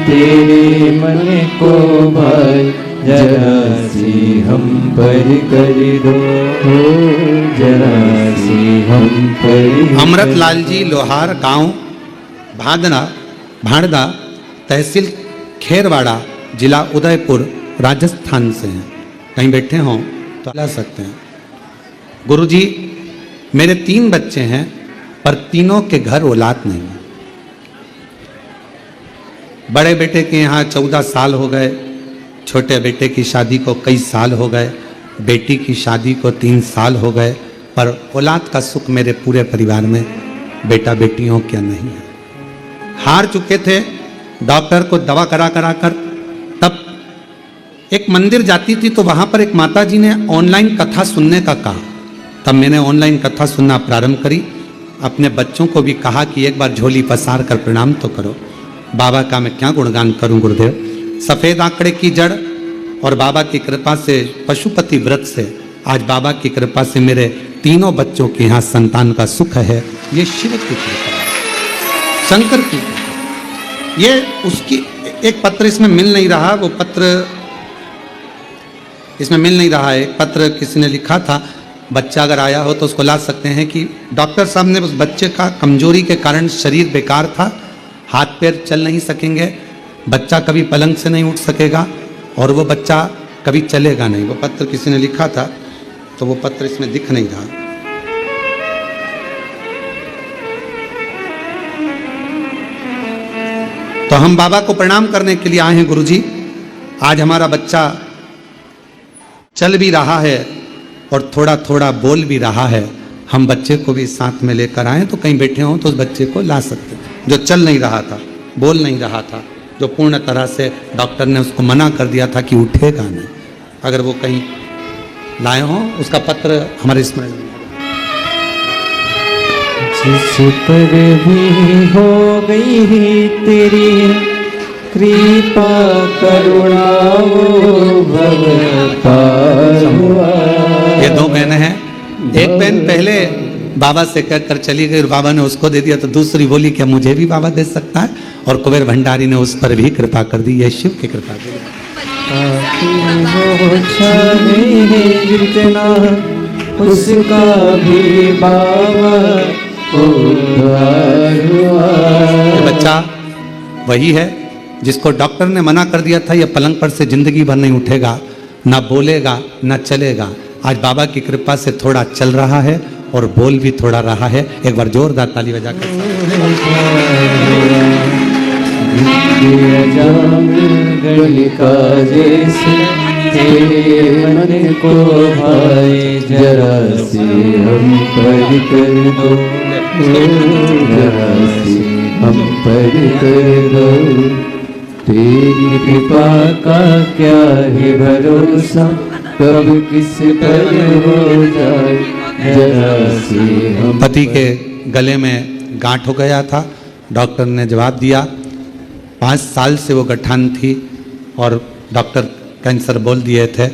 तेरे मन को भाई जरा सी हम पर कर दो, जरा सी हम पर। अमृतलाल जी लोहार गांव भाड़दा तहसील खेरवाड़ा जिला उदयपुर राजस्थान से हैं। कहीं बैठे हों तो ला सकते हैं। गुरुजी मेरे 3 बच्चे हैं पर तीनों के घर औलाद नहीं है। बड़े बेटे के यहाँ 14 साल हो गए, छोटे बेटे की शादी को कई साल हो गए, बेटी की शादी को 3 साल हो गए, पर औलाद का सुख मेरे पूरे परिवार में बेटा बेटियों क्या नहीं है। हार चुके थे डॉक्टर को दवा करा कर। तब एक मंदिर जाती थी तो वहां पर एक माता जी ने ऑनलाइन कथा सुनने का कहा। तब मैंने ऑनलाइन कथा सुनना प्रारंभ करी। अपने बच्चों को भी कहा कि एक बार झोली पसार कर प्रणाम तो करो। बाबा का मैं क्या गुणगान करूं गुरुदेव। सफ़ेद आंकड़े की जड़ और बाबा की कृपा से पशुपति व्रत से आज बाबा की कृपा से मेरे तीनों बच्चों के यहाँ संतान का सुख है। ये शिव की कृपा है, शंकर की कृपा। ये उसकी एक पत्र इसमें मिल नहीं रहा, वो पत्र इसमें मिल नहीं रहा है। एक पत्र किसी ने लिखा था, बच्चा अगर आया हो तो उसको ला सकते हैं कि डॉक्टर साहब ने उस बच्चे का कमजोरी के कारण शरीर बेकार था, हाथ पैर चल नहीं सकेंगे, बच्चा कभी पलंग से नहीं उठ सकेगा और वो बच्चा कभी चलेगा नहीं। वो पत्र किसी ने लिखा था तो वो पत्र इसमें दिख नहीं रहा। तो हम बाबा को प्रणाम करने के लिए आए हैं गुरुजी। आज हमारा बच्चा चल भी रहा है और थोड़ा थोड़ा बोल भी रहा है। हम बच्चे को भी साथ में लेकर आए तो कहीं बैठे हों तो उस बच्चे को ला सकते हैं जो चल नहीं रहा था, बोल नहीं रहा था, जो पूर्ण तरह से डॉक्टर ने उसको मना कर दिया था कि उठेगा नहीं। अगर वो कहीं लाए हों उसका पत्र हमारे स्मरण में। जिस पर भी हो गई तेरी कृपा करुणा वो भवतार हुआ। ये 2 बहनें हैं। एक बहन पहले बाबा से कहकर चली गई और बाबा ने उसको दे दिया, तो दूसरी बोली क्या मुझे भी बाबा दे सकता है, और कुबेर भंडारी ने उस पर भी कृपा कर दी। ये शिव की कृपा की। जितना उसका भी बाबा उद्धार हुआ। ये बच्चा वही है जिसको डॉक्टर ने मना कर दिया था ये पलंग पर से जिंदगी भर नहीं उठेगा, ना बोलेगा ना चलेगा। आज बाबा की कृपा से थोड़ा चल रहा है और बोल भी थोड़ा रहा है। एक बार जोरदार ताली बजाकर गणिका जैसे तेरे मन को भाई जरा से हम पर कर दो, जरा से हम पर कर दो। तेरी कृपा का क्या है भरोसा, कब किस पर हो जाए जरा से हम। पति के गले में गांठ हो गया था। डॉक्टर ने जवाब दिया 5 साल से वो गठान थी और डॉक्टर कैंसर बोल दिए थे,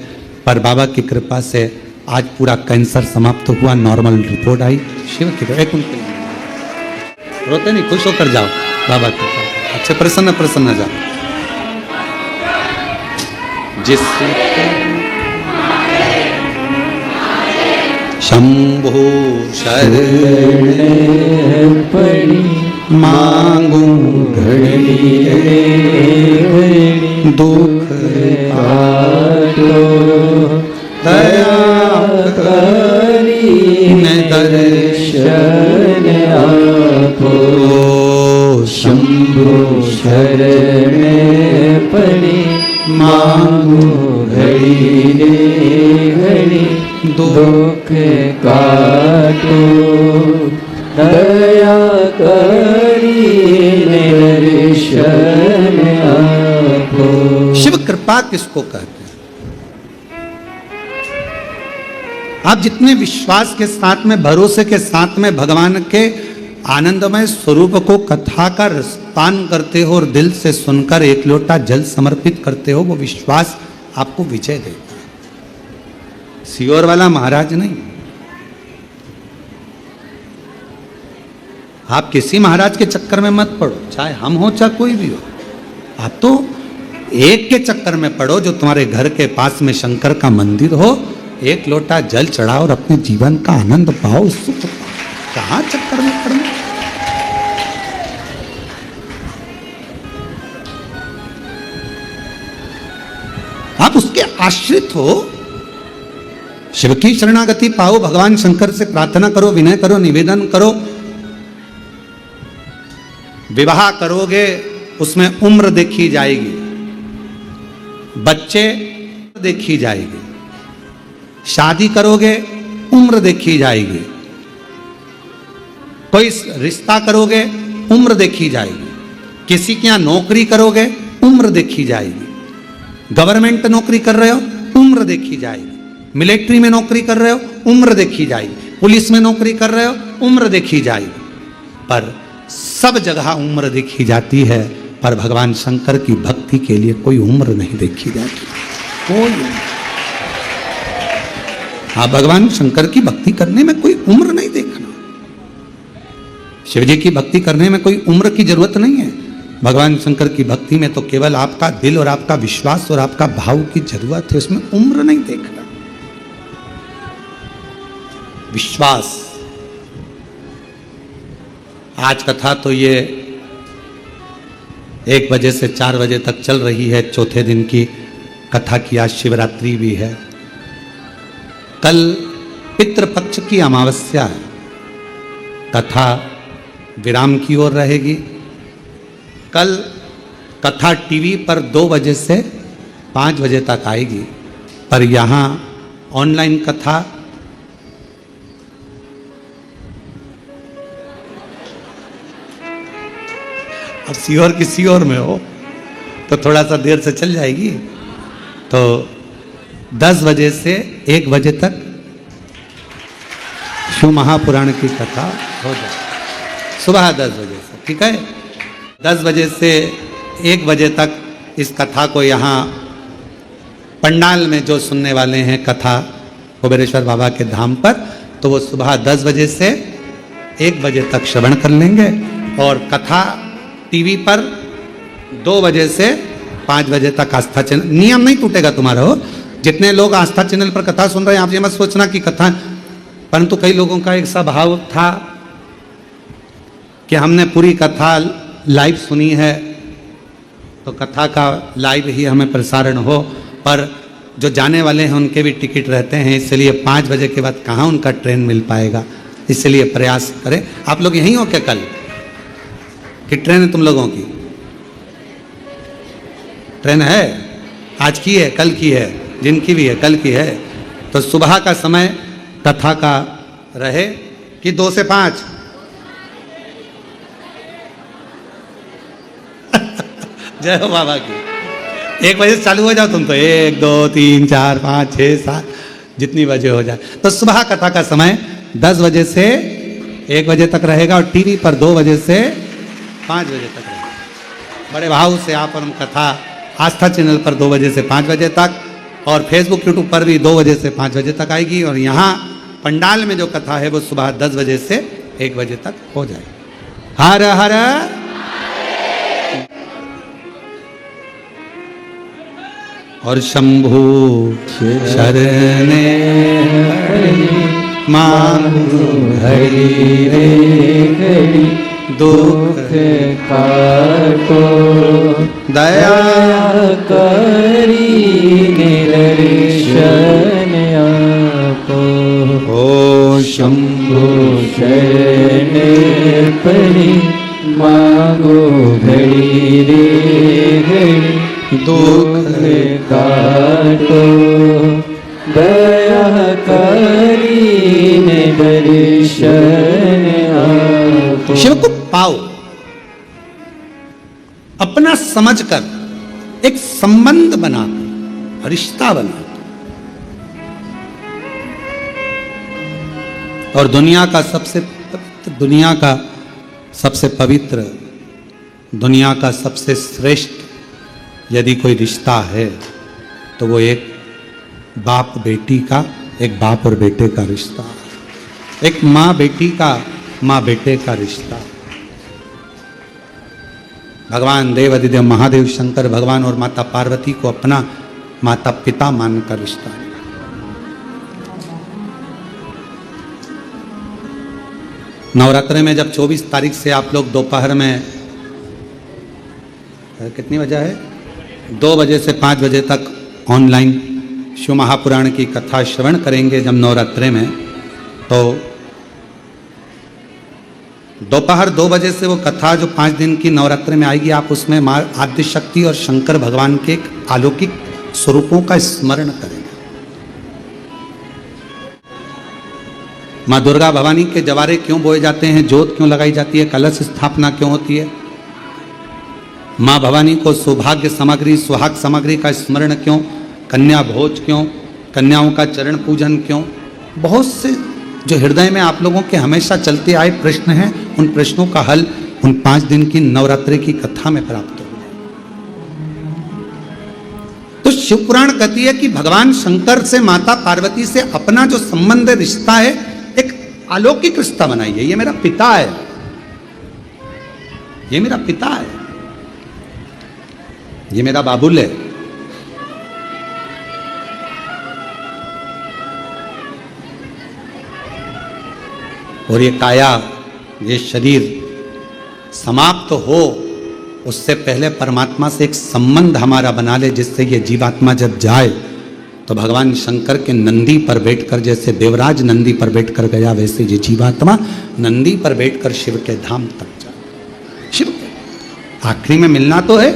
पर बाबा की कृपा से आज पूरा कैंसर समाप्त हुआ, नॉर्मल रिपोर्ट आई। शिव की एक मिनट रोते नहीं, खुश होकर जाओ बाबा की। अच्छे प्रसन्न प्रसन्न जाओ। जिस शंभो शरण पड़ी मांगू घड़ी दुख काटो, दया करी दर्शन आपो। शंभो शरण पड़ी मांगू घड़ी घड़ी दुख काटो, दया करी दर्शन आपो। शिव कृपा किसको कहते हैं? आप जितने विश्वास के साथ में, भरोसे के साथ में भगवान के आनंदमय स्वरूप को कथा का रसपान करते हो और दिल से सुनकर एक लोटा जल समर्पित करते हो, वो विश्वास आपको विजय देता है। सियोर वाला महाराज नहीं। आप किसी महाराज के चक्कर में मत पड़ो, चाहे हम हो चाहे कोई भी हो। आप तो एक के चक्कर में पड़ो जो तुम्हारे घर के पास में शंकर का मंदिर हो, एक लोटा जल चढ़ाओ और अपने जीवन का आनंद पाओ, सुख पाओ। कहां चक्कर में पड़ना। आप उसके आश्रित हो। शिव की शरणागति पाओ, भगवान शंकर से प्रार्थना करो, विनय करो, निवेदन करो। विवाह करोगे उसमें उम्र देखी जाएगी, बच्चे देखी जाएगी। शादी करोगे उम्र देखी जाएगी। कोई रिश्ता करोगे उम्र देखी जाएगी। किसी के यहां नौकरी करोगे उम्र देखी जाएगी। गवर्नमेंट नौकरी कर रहे हो उम्र देखी जाएगी। मिलिट्री में नौकरी कर रहे हो उम्र देखी जाएगी। पुलिस में नौकरी कर रहे हो उम्र देखी जाएगी। पर सब जगह उम्र देखी जाती है, पर भगवान शंकर की भक्ति के लिए कोई उम्र नहीं देखी जाती। कोई आप भगवान शंकर की भक्ति करने में कोई उम्र नहीं देखना। शिव जी की भक्ति करने में कोई उम्र की जरूरत नहीं है। भगवान शंकर की भक्ति में तो केवल आपका दिल और आपका विश्वास और आपका भाव की जरूरत है, उसमें उम्र नहीं देखना। विश्वास। आज कथा तो ये 1 बजे से 4 बजे तक चल रही है। चौथे दिन की कथा की आज शिवरात्रि भी है। कल पितृपक्ष की अमावस्या है। कथा विराम की ओर रहेगी। कल कथा टीवी पर 2 बजे से 5 बजे तक आएगी, पर यहाँ ऑनलाइन कथा अब सीहोर की सीहोर में हो तो थोड़ा सा देर से चल जाएगी। तो 10 बजे से 1 बजे तक शिव महापुराण की कथा हो जाए, सुबह 10 बजे से, ठीक है। 10 बजे से 1 बजे तक इस कथा को यहाँ पंडाल में जो सुनने वाले हैं कथा कुबेरेश्वर बाबा के धाम पर, तो वो सुबह 10 बजे से 1 बजे तक श्रवण कर लेंगे। और कथा टीवी पर 2 बजे से 5 बजे तक आस्था चैनल। नियम नहीं टूटेगा तुम्हारा हो। जितने लोग आस्था चैनल पर कथा सुन रहे हैं, आप ये मत सोचना कि कथा, परंतु कई लोगों का एक सा भाव था कि हमने पूरी कथा लाइव सुनी है तो कथा का लाइव ही हमें प्रसारण हो, पर जो जाने वाले हैं उनके भी टिकट रहते हैं, इसलिए 5 बजे के बाद कहाँ उनका ट्रेन मिल पाएगा। इसलिए प्रयास करें। आप लोग यहीं हो क्या कल कि ट्रेन है तुम लोगों की? ट्रेन है, आज की है, कल की है, जिनकी भी है कल की है। तो सुबह का समय कथा का रहे कि 2 से 5 जय हो बाबा की। 1 बजे से चालू हो जाओ तुम तो, 1 2 3 4 5 6 7 जितनी बजे हो जाए। तो सुबह कथा का समय 10 बजे से 1 बजे तक रहेगा और टीवी पर 2 बजे से 5 बजे तक रहेगा। बड़े भाव से आप और हम कथा आस्था चैनल पर 2 बजे से 5 बजे तक, और फेसबुक यूट्यूब पर भी 2 बजे से 5 बजे तक आएगी। और यहाँ पंडाल में जो कथा है वो सुबह 10 बजे से 1 बजे तक हो जाएगी। हर हर और शंभु शरणे मांगु हरि रे हरि दुख काटो दया करी निदर्शन आपो। ओ शंभु शरण परि मांगो घड़ी रे घड़ी दुख काटो दया करी दर्शन आपो। शिव को पाओ, अपना समझकर एक संबंध बना, रिश्ता बना। और दुनिया का सबसे पवित्र, दुनिया का सबसे पवित्र, दुनिया का सबसे श्रेष्ठ यदि कोई रिश्ता है तो वो एक बाप बेटी का, एक बाप और बेटे का रिश्ता, एक माँ बेटी का, माँ बेटे का रिश्ता। भगवान देव अधिदेव महादेव शंकर भगवान और माता पार्वती को अपना माता पिता मानकर रिश्ता है। नवरात्रि में जब 24 तारीख से आप लोग दोपहर में, कितनी बजे है, 2 बजे से 5 बजे तक ऑनलाइन शिव महापुराण की कथा श्रवण करेंगे जब नवरात्रि में, तो दोपहर 2 बजे से वो कथा जो 5 दिन की नवरात्रि में आएगी, आप उसमें माँ आद्य शक्ति और शंकर भगवान के अलौकिक स्वरूपों का स्मरण करेंगे। माँ दुर्गा भवानी के जवारे क्यों बोए जाते हैं, जोत क्यों लगाई जाती है, कलश स्थापना क्यों होती है, माँ भवानी को सौभाग्य सामग्री, सुहाग सामग्री का स्मरण क्यों, कन्या भोज क्यों, कन्याओं का चरण पूजन क्यों, बहुत से जो हृदय में आप लोगों के हमेशा चलते आए प्रश्न हैं, उन प्रश्नों का हल उन 5 दिन की नवरात्रि की कथा में प्राप्त हो। तो शिव पुराण कहती है कि भगवान शंकर से माता पार्वती से अपना जो संबंध रिश्ता है, एक अलौकिक रिश्ता बनाइए। ये मेरा पिता है, ये मेरा पिता है, ये मेरा बाबुल है। और ये काया, ये शरीर समाप्त हो उससे पहले परमात्मा से एक संबंध हमारा बना ले, जिससे ये जीवात्मा जब जाए तो भगवान शंकर के नंदी पर बैठकर, जैसे देवराज नंदी पर बैठकर गया, वैसे ये जीवात्मा नंदी पर बैठकर शिव के धाम तक जाए। शिव के आखिरी में मिलना तो है।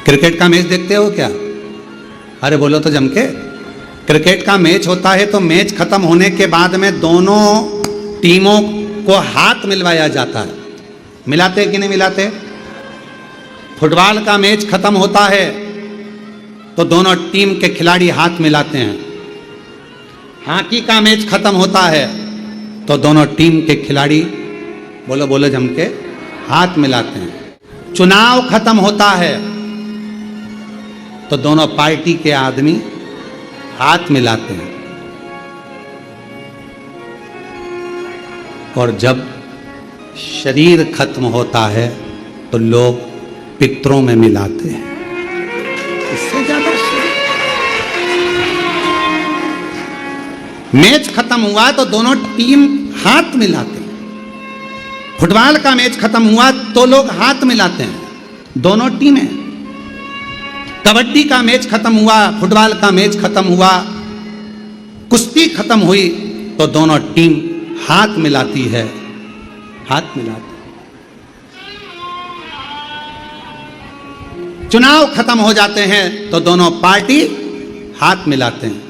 क्रिकेट का मैच देखते हो क्या? अरे बोलो तो जम के। क्रिकेट का मैच होता है तो मैच खत्म होने के बाद में दोनों टीमों को हाथ मिलवाया जाता है। मिलाते कि नहीं मिलाते? फुटबॉल का मैच खत्म होता है तो दोनों टीम के खिलाड़ी हाथ मिलाते हैं। हॉकी का मैच खत्म होता है तो दोनों टीम के खिलाड़ी, बोलो बोलो जम के, हाथ मिलाते हैं। चुनाव खत्म होता है तो दोनों पार्टी के आदमी हाथ मिलाते हैं। और जब शरीर खत्म होता है तो लोग पितरों में मिलाते हैं। इससे ज्यादा मैच खत्म हुआ तो दोनों टीम हाथ मिलाते हैं। फुटबॉल का मैच खत्म हुआ तो लोग हाथ मिलाते हैं, दोनों टीमें। कबड्डी का मैच खत्म हुआ, फुटबॉल का मैच खत्म हुआ, कुश्ती खत्म हुई तो दोनों टीम हाथ मिलाती है, हाथ मिलाती। चुनाव खत्म हो जाते हैं तो दोनों पार्टी हाथ मिलाते हैं।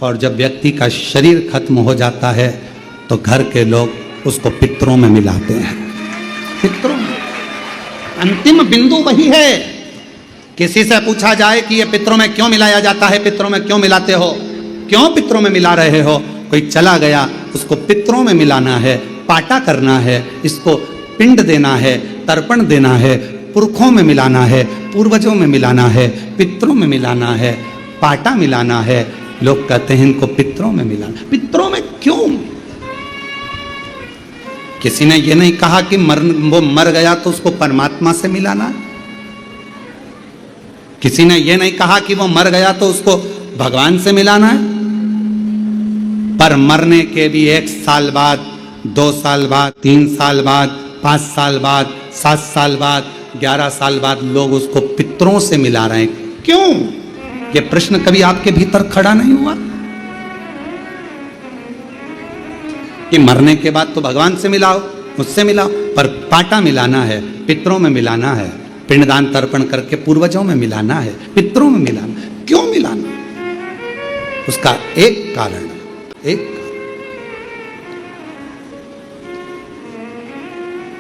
और जब व्यक्ति का शरीर खत्म हो जाता है तो घर के लोग उसको पितरों में मिलाते हैं। पितरों में अंतिम बिंदु वही है। किसी से पूछा जाए कि ये पितरों में क्यों मिलाया जाता है, पितरों में क्यों मिलाते हो, क्यों पितरों में मिला रहे हो? कोई चला गया, उसको पितरों में मिलाना है, पाटा करना है, इसको पिंड देना है, तर्पण देना है, पुरखों में मिलाना है, पूर्वजों में मिलाना है, पितरों में मिलाना है, पाटा मिलाना है। लोग कहते हैं इनको पितरों में मिलाना। पितरों में क्यों? किसी ने ये नहीं कहा कि वो मर गया तो उसको परमात्मा से मिलाना है। किसी ने ये नहीं कहा कि वो मर गया तो उसको भगवान से मिलाना है। पर मरने के भी 1 साल बाद, 2 साल बाद, 3 साल बाद, 5 साल बाद, 7 साल बाद, 11 साल बाद लोग उसको पितरों से मिला रहे हैं। क्यों? ये प्रश्न कभी आपके भीतर खड़ा नहीं हुआ कि मरने के बाद तो भगवान से मिलाओ, मुझसे मिलाओ, पर पाटा मिलाना है, पितरों में मिलाना है, पिंडदान तर्पण करके पूर्वजों में मिलाना है, पितरों में मिलाना। क्यों मिलाना? उसका एक कारण, एक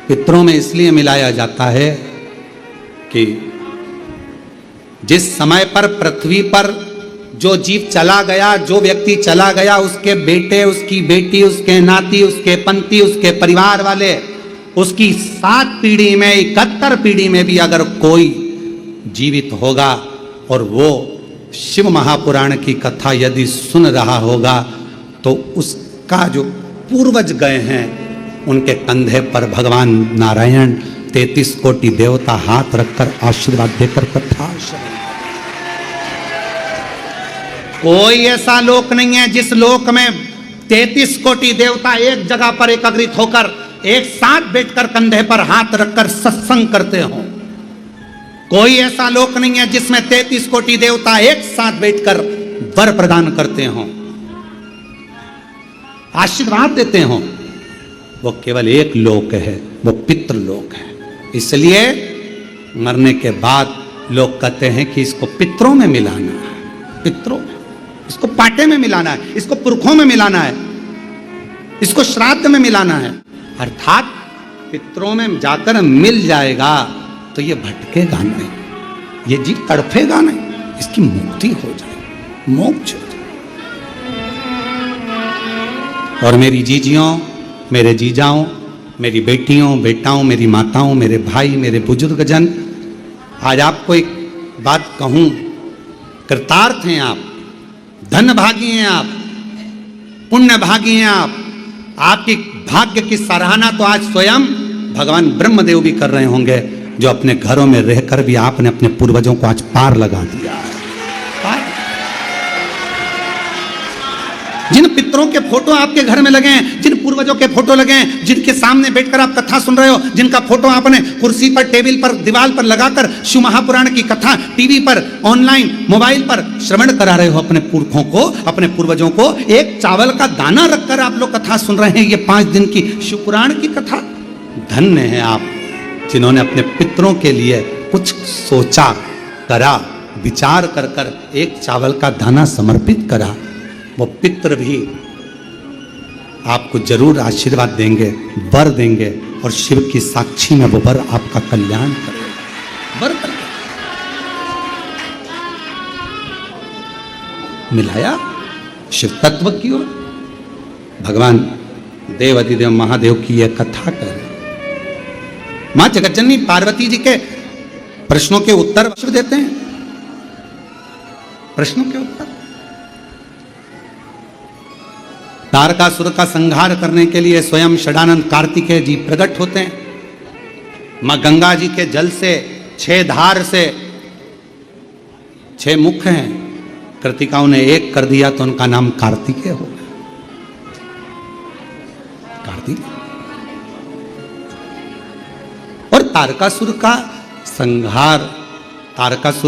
पितरों में इसलिए मिलाया जाता है कि जिस समय पर पृथ्वी पर जो जीव चला गया, जो व्यक्ति चला गया, उसके बेटे, उसकी बेटी, उसके नाती, उसके पंथी, उसके परिवार वाले, उसकी 7 पीढ़ी में, 71 पीढ़ी में भी अगर कोई जीवित होगा और वो शिव महापुराण की कथा यदि सुन रहा होगा, तो उसका जो पूर्वज गए हैं उनके कंधे पर भगवान नारायण 33 कोटि देवता हाथ रखकर आशीर्वाद देकर कथा श्रवण। कोई ऐसा लोक नहीं है जिस लोक में 33 कोटि देवता एक जगह पर एकत्रित होकर एक साथ बैठकर कंधे पर हाथ रखकर सत्संग करते हो। कोई ऐसा लोक नहीं है जिसमें 33 कोटि देवता एक साथ बैठकर वर प्रदान करते हो, आशीर्वाद देते हो। वो केवल एक लोक है, वो पितृलोक है। इसलिए मरने के बाद लोग कहते हैं कि इसको पितरों में मिलाना है, पितरों में, इसको पाटे में मिलाना है, इसको पुरखों में मिलाना है, इसको श्राद्ध में मिलाना है। अर्थात पितरों में जाकर मिल जाएगा तो ये भटकेगा नहीं, ये जीव तड़फेगा नहीं, इसकी मुक्ति हो जाएगी, मोक्ष हो जाएगा। और मेरी जीजियों, मेरे जीजाओं, मेरी बेटियों, बेटाओं, मेरी माताओं, मेरे भाई, मेरे बुजुर्गजन, आज आपको एक बात कहूं, कृतार्थ हैं आप, धन भागी हैं आप, पुण्य भागी हैं आप। आपकी भाग्य की सराहना तो आज स्वयं भगवान ब्रह्मदेव भी कर रहे होंगे, जो अपने घरों में रहकर भी आपने अपने पूर्वजों को आज पार लगा दिया है। जिन पितरों के फोटो आपके घर में लगे हैं, जिन पूर्वजों के फोटो लगे हैं, जिनके सामने बैठकर आप कथा सुन रहे हो, जिनका फोटो आपने कुर्सी पर, टेबल पर, दीवार पर लगाकर शिव महापुराण की कथा टीवी पर, ऑनलाइन, मोबाइल पर श्रवण करा रहे हो अपने पुरखों को, अपने पूर्वजों को, एक चावल का दाना रखकर आप लोग कथा सुन रहे हैं, ये 5 दिन की शिव पुराण की कथा। धन्य है आप जिन्होंने अपने पितरों के लिए कुछ सोचा, करा, विचार कर कर एक चावल का दाना समर्पित करा। वो पितर भी आपको जरूर आशीर्वाद देंगे, वर देंगे, और शिव की साक्षी में वो वर आपका कल्याण करेगा। वर करेगा। मिलाया शिव तत्व की ओर, भगवान देव अधिदेव महादेव की यह कथा कर रहे। मां जगज्जननी पार्वती जी के प्रश्नों के उत्तर शिव देते हैं, प्रश्नों के उत्तर। तारकासुर का संहार करने के लिए स्वयं षडानंद कार्तिकेय जी प्रकट होते हैं। मां गंगा जी के जल से 6 धार से 6 मुख हैं, कृतिकाओं ने एक कर दिया तो उनका नाम कार्तिकेय हो गया। कार्तिक। और तारकासुर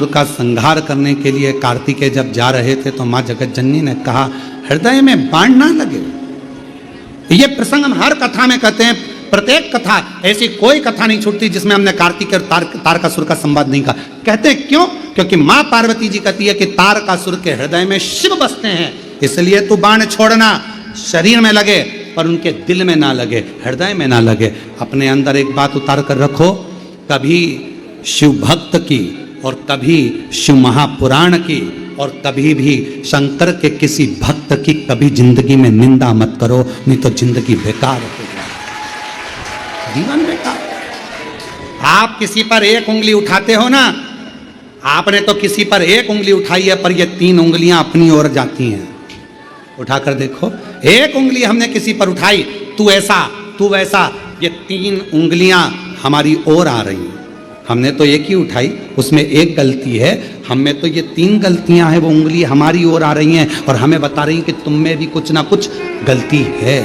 का संहार करने के लिए कार्तिकेय जब जा रहे थे तो मां जगज्जननी ने कहा, हृदय में बाण ना लगे। ये प्रसंग हम हर कथा में कहते हैं, प्रत्येक कथा, ऐसी कोई कथा नहीं छूटती जिसमें हमने कार्तिकेय और तारकासुर का संवाद नहीं कहा। कहते हैं क्यों? क्योंकि मां पार्वती जी कहती है कि तारकासुर के हृदय में शिव बसते हैं, इसलिए तू बाण छोड़ना, शरीर में लगे पर उनके दिल में ना लगे, हृदय में ना लगे। अपने अंदर एक बात उतार कर रखो, कभी शिव भक्त की और कभी शिव महापुराण की और कभी भी शंकर के किसी भक्त की कभी जिंदगी में निंदा मत करो, नहीं तो जिंदगी बेकार हो जाए, जीवन बेकार। आप किसी पर एक उंगली उठाते हो ना, आपने तो किसी पर एक उंगली उठाई है, पर ये 3 उंगलियां अपनी ओर जाती हैं। उठाकर देखो, एक उंगली हमने किसी पर उठाई, तू ऐसा तू वैसा, ये 3 उंगलियां हमारी ओर आ रही हैं। हमने तो एक ही उठाई, उसमें एक गलती है, हमें तो ये 3 गलतियां हैं, वो उंगली हमारी ओर आ रही हैं और हमें बता रही हैं कि तुम में भी कुछ ना कुछ गलती है।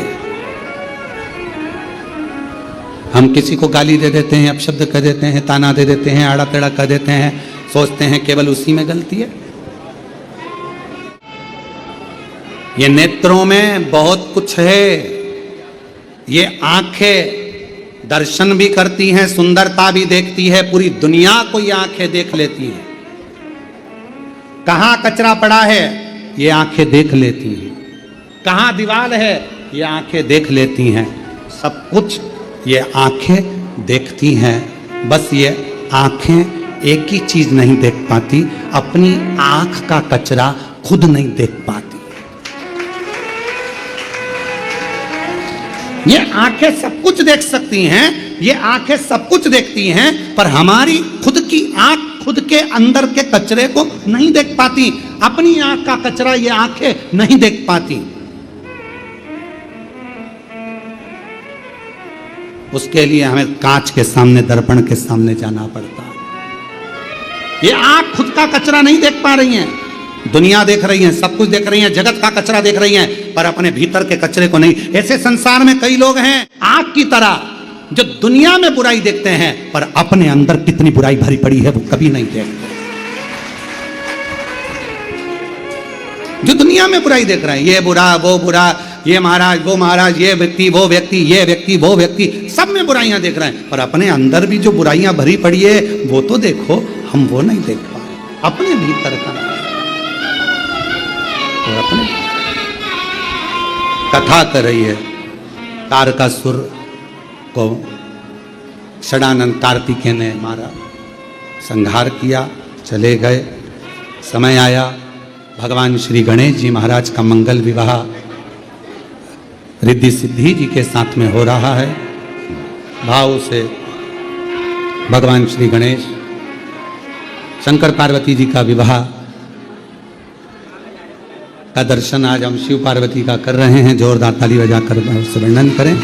हम किसी को गाली दे देते हैं, अपशब्द कह देते हैं, ताना दे देते हैं, आड़ा टेढ़ा कह देते हैं, सोचते हैं केवल उसी में गलती है। ये नेत्रों में बहुत कुछ है, ये आंखें दर्शन भी करती हैं, सुंदरता भी देखती है, पूरी दुनिया को ये आंखें देख लेती हैं। कहां कचरा पड़ा है ये आंखें देख लेती हैं, कहां दीवार है ये आंखें देख लेती हैं, सब कुछ ये आंखें देखती हैं। बस ये आंखें एक ही चीज नहीं देख पाती, अपनी आंख का कचरा खुद नहीं देख पाती। ये आंखें सब कुछ देख सकती हैं, ये आंखें सब कुछ देखती हैं, पर हमारी खुद की आंख खुद के अंदर के कचरे को नहीं देख पाती। अपनी आंख का कचरा ये आंखें नहीं देख पाती। उसके लिए हमें कांच के सामने, दर्पण के सामने जाना पड़ता है। ये आंख खुद का कचरा नहीं देख पा रही हैं। दुनिया देख रही है, सब कुछ देख रही है, जगत का कचरा देख रही हैं, पर अपने भीतर के कचरे को नहीं। ऐसे संसार में कई लोग हैं आंख की तरह, जो दुनिया में बुराई देखते हैं, पर अपने अंदर कितनी बुराई भरी पड़ी है वो कभी नहीं देखते। जो दुनिया में बुराई देख रहे हैं, ये बुरा, वो बुरा, ये महाराज, वो महाराज, ये व्यक्ति, वो व्यक्ति, ये व्यक्ति, वो व्यक्ति, सब में बुराइयां देख रहे हैं, पर अपने अंदर भी जो बुराइयां भरी पड़ी है वो तो देखो। हम वो नहीं देख पा रहे, अपने भीतर का। और अपने कथा कर रही है, तारकासुर को षडानंद कार्तिकेय ने मारा, संहार किया, चले गए। समय आया, भगवान श्री गणेश जी महाराज का मंगल विवाह रिद्धि सिद्धि जी के साथ में हो रहा है। भाव से भगवान श्री गणेश, शंकर पार्वती जी का विवाह का दर्शन आज हम शिव पार्वती का कर रहे हैं। जोरदार ताली बजाकर उससे वर्णन करें।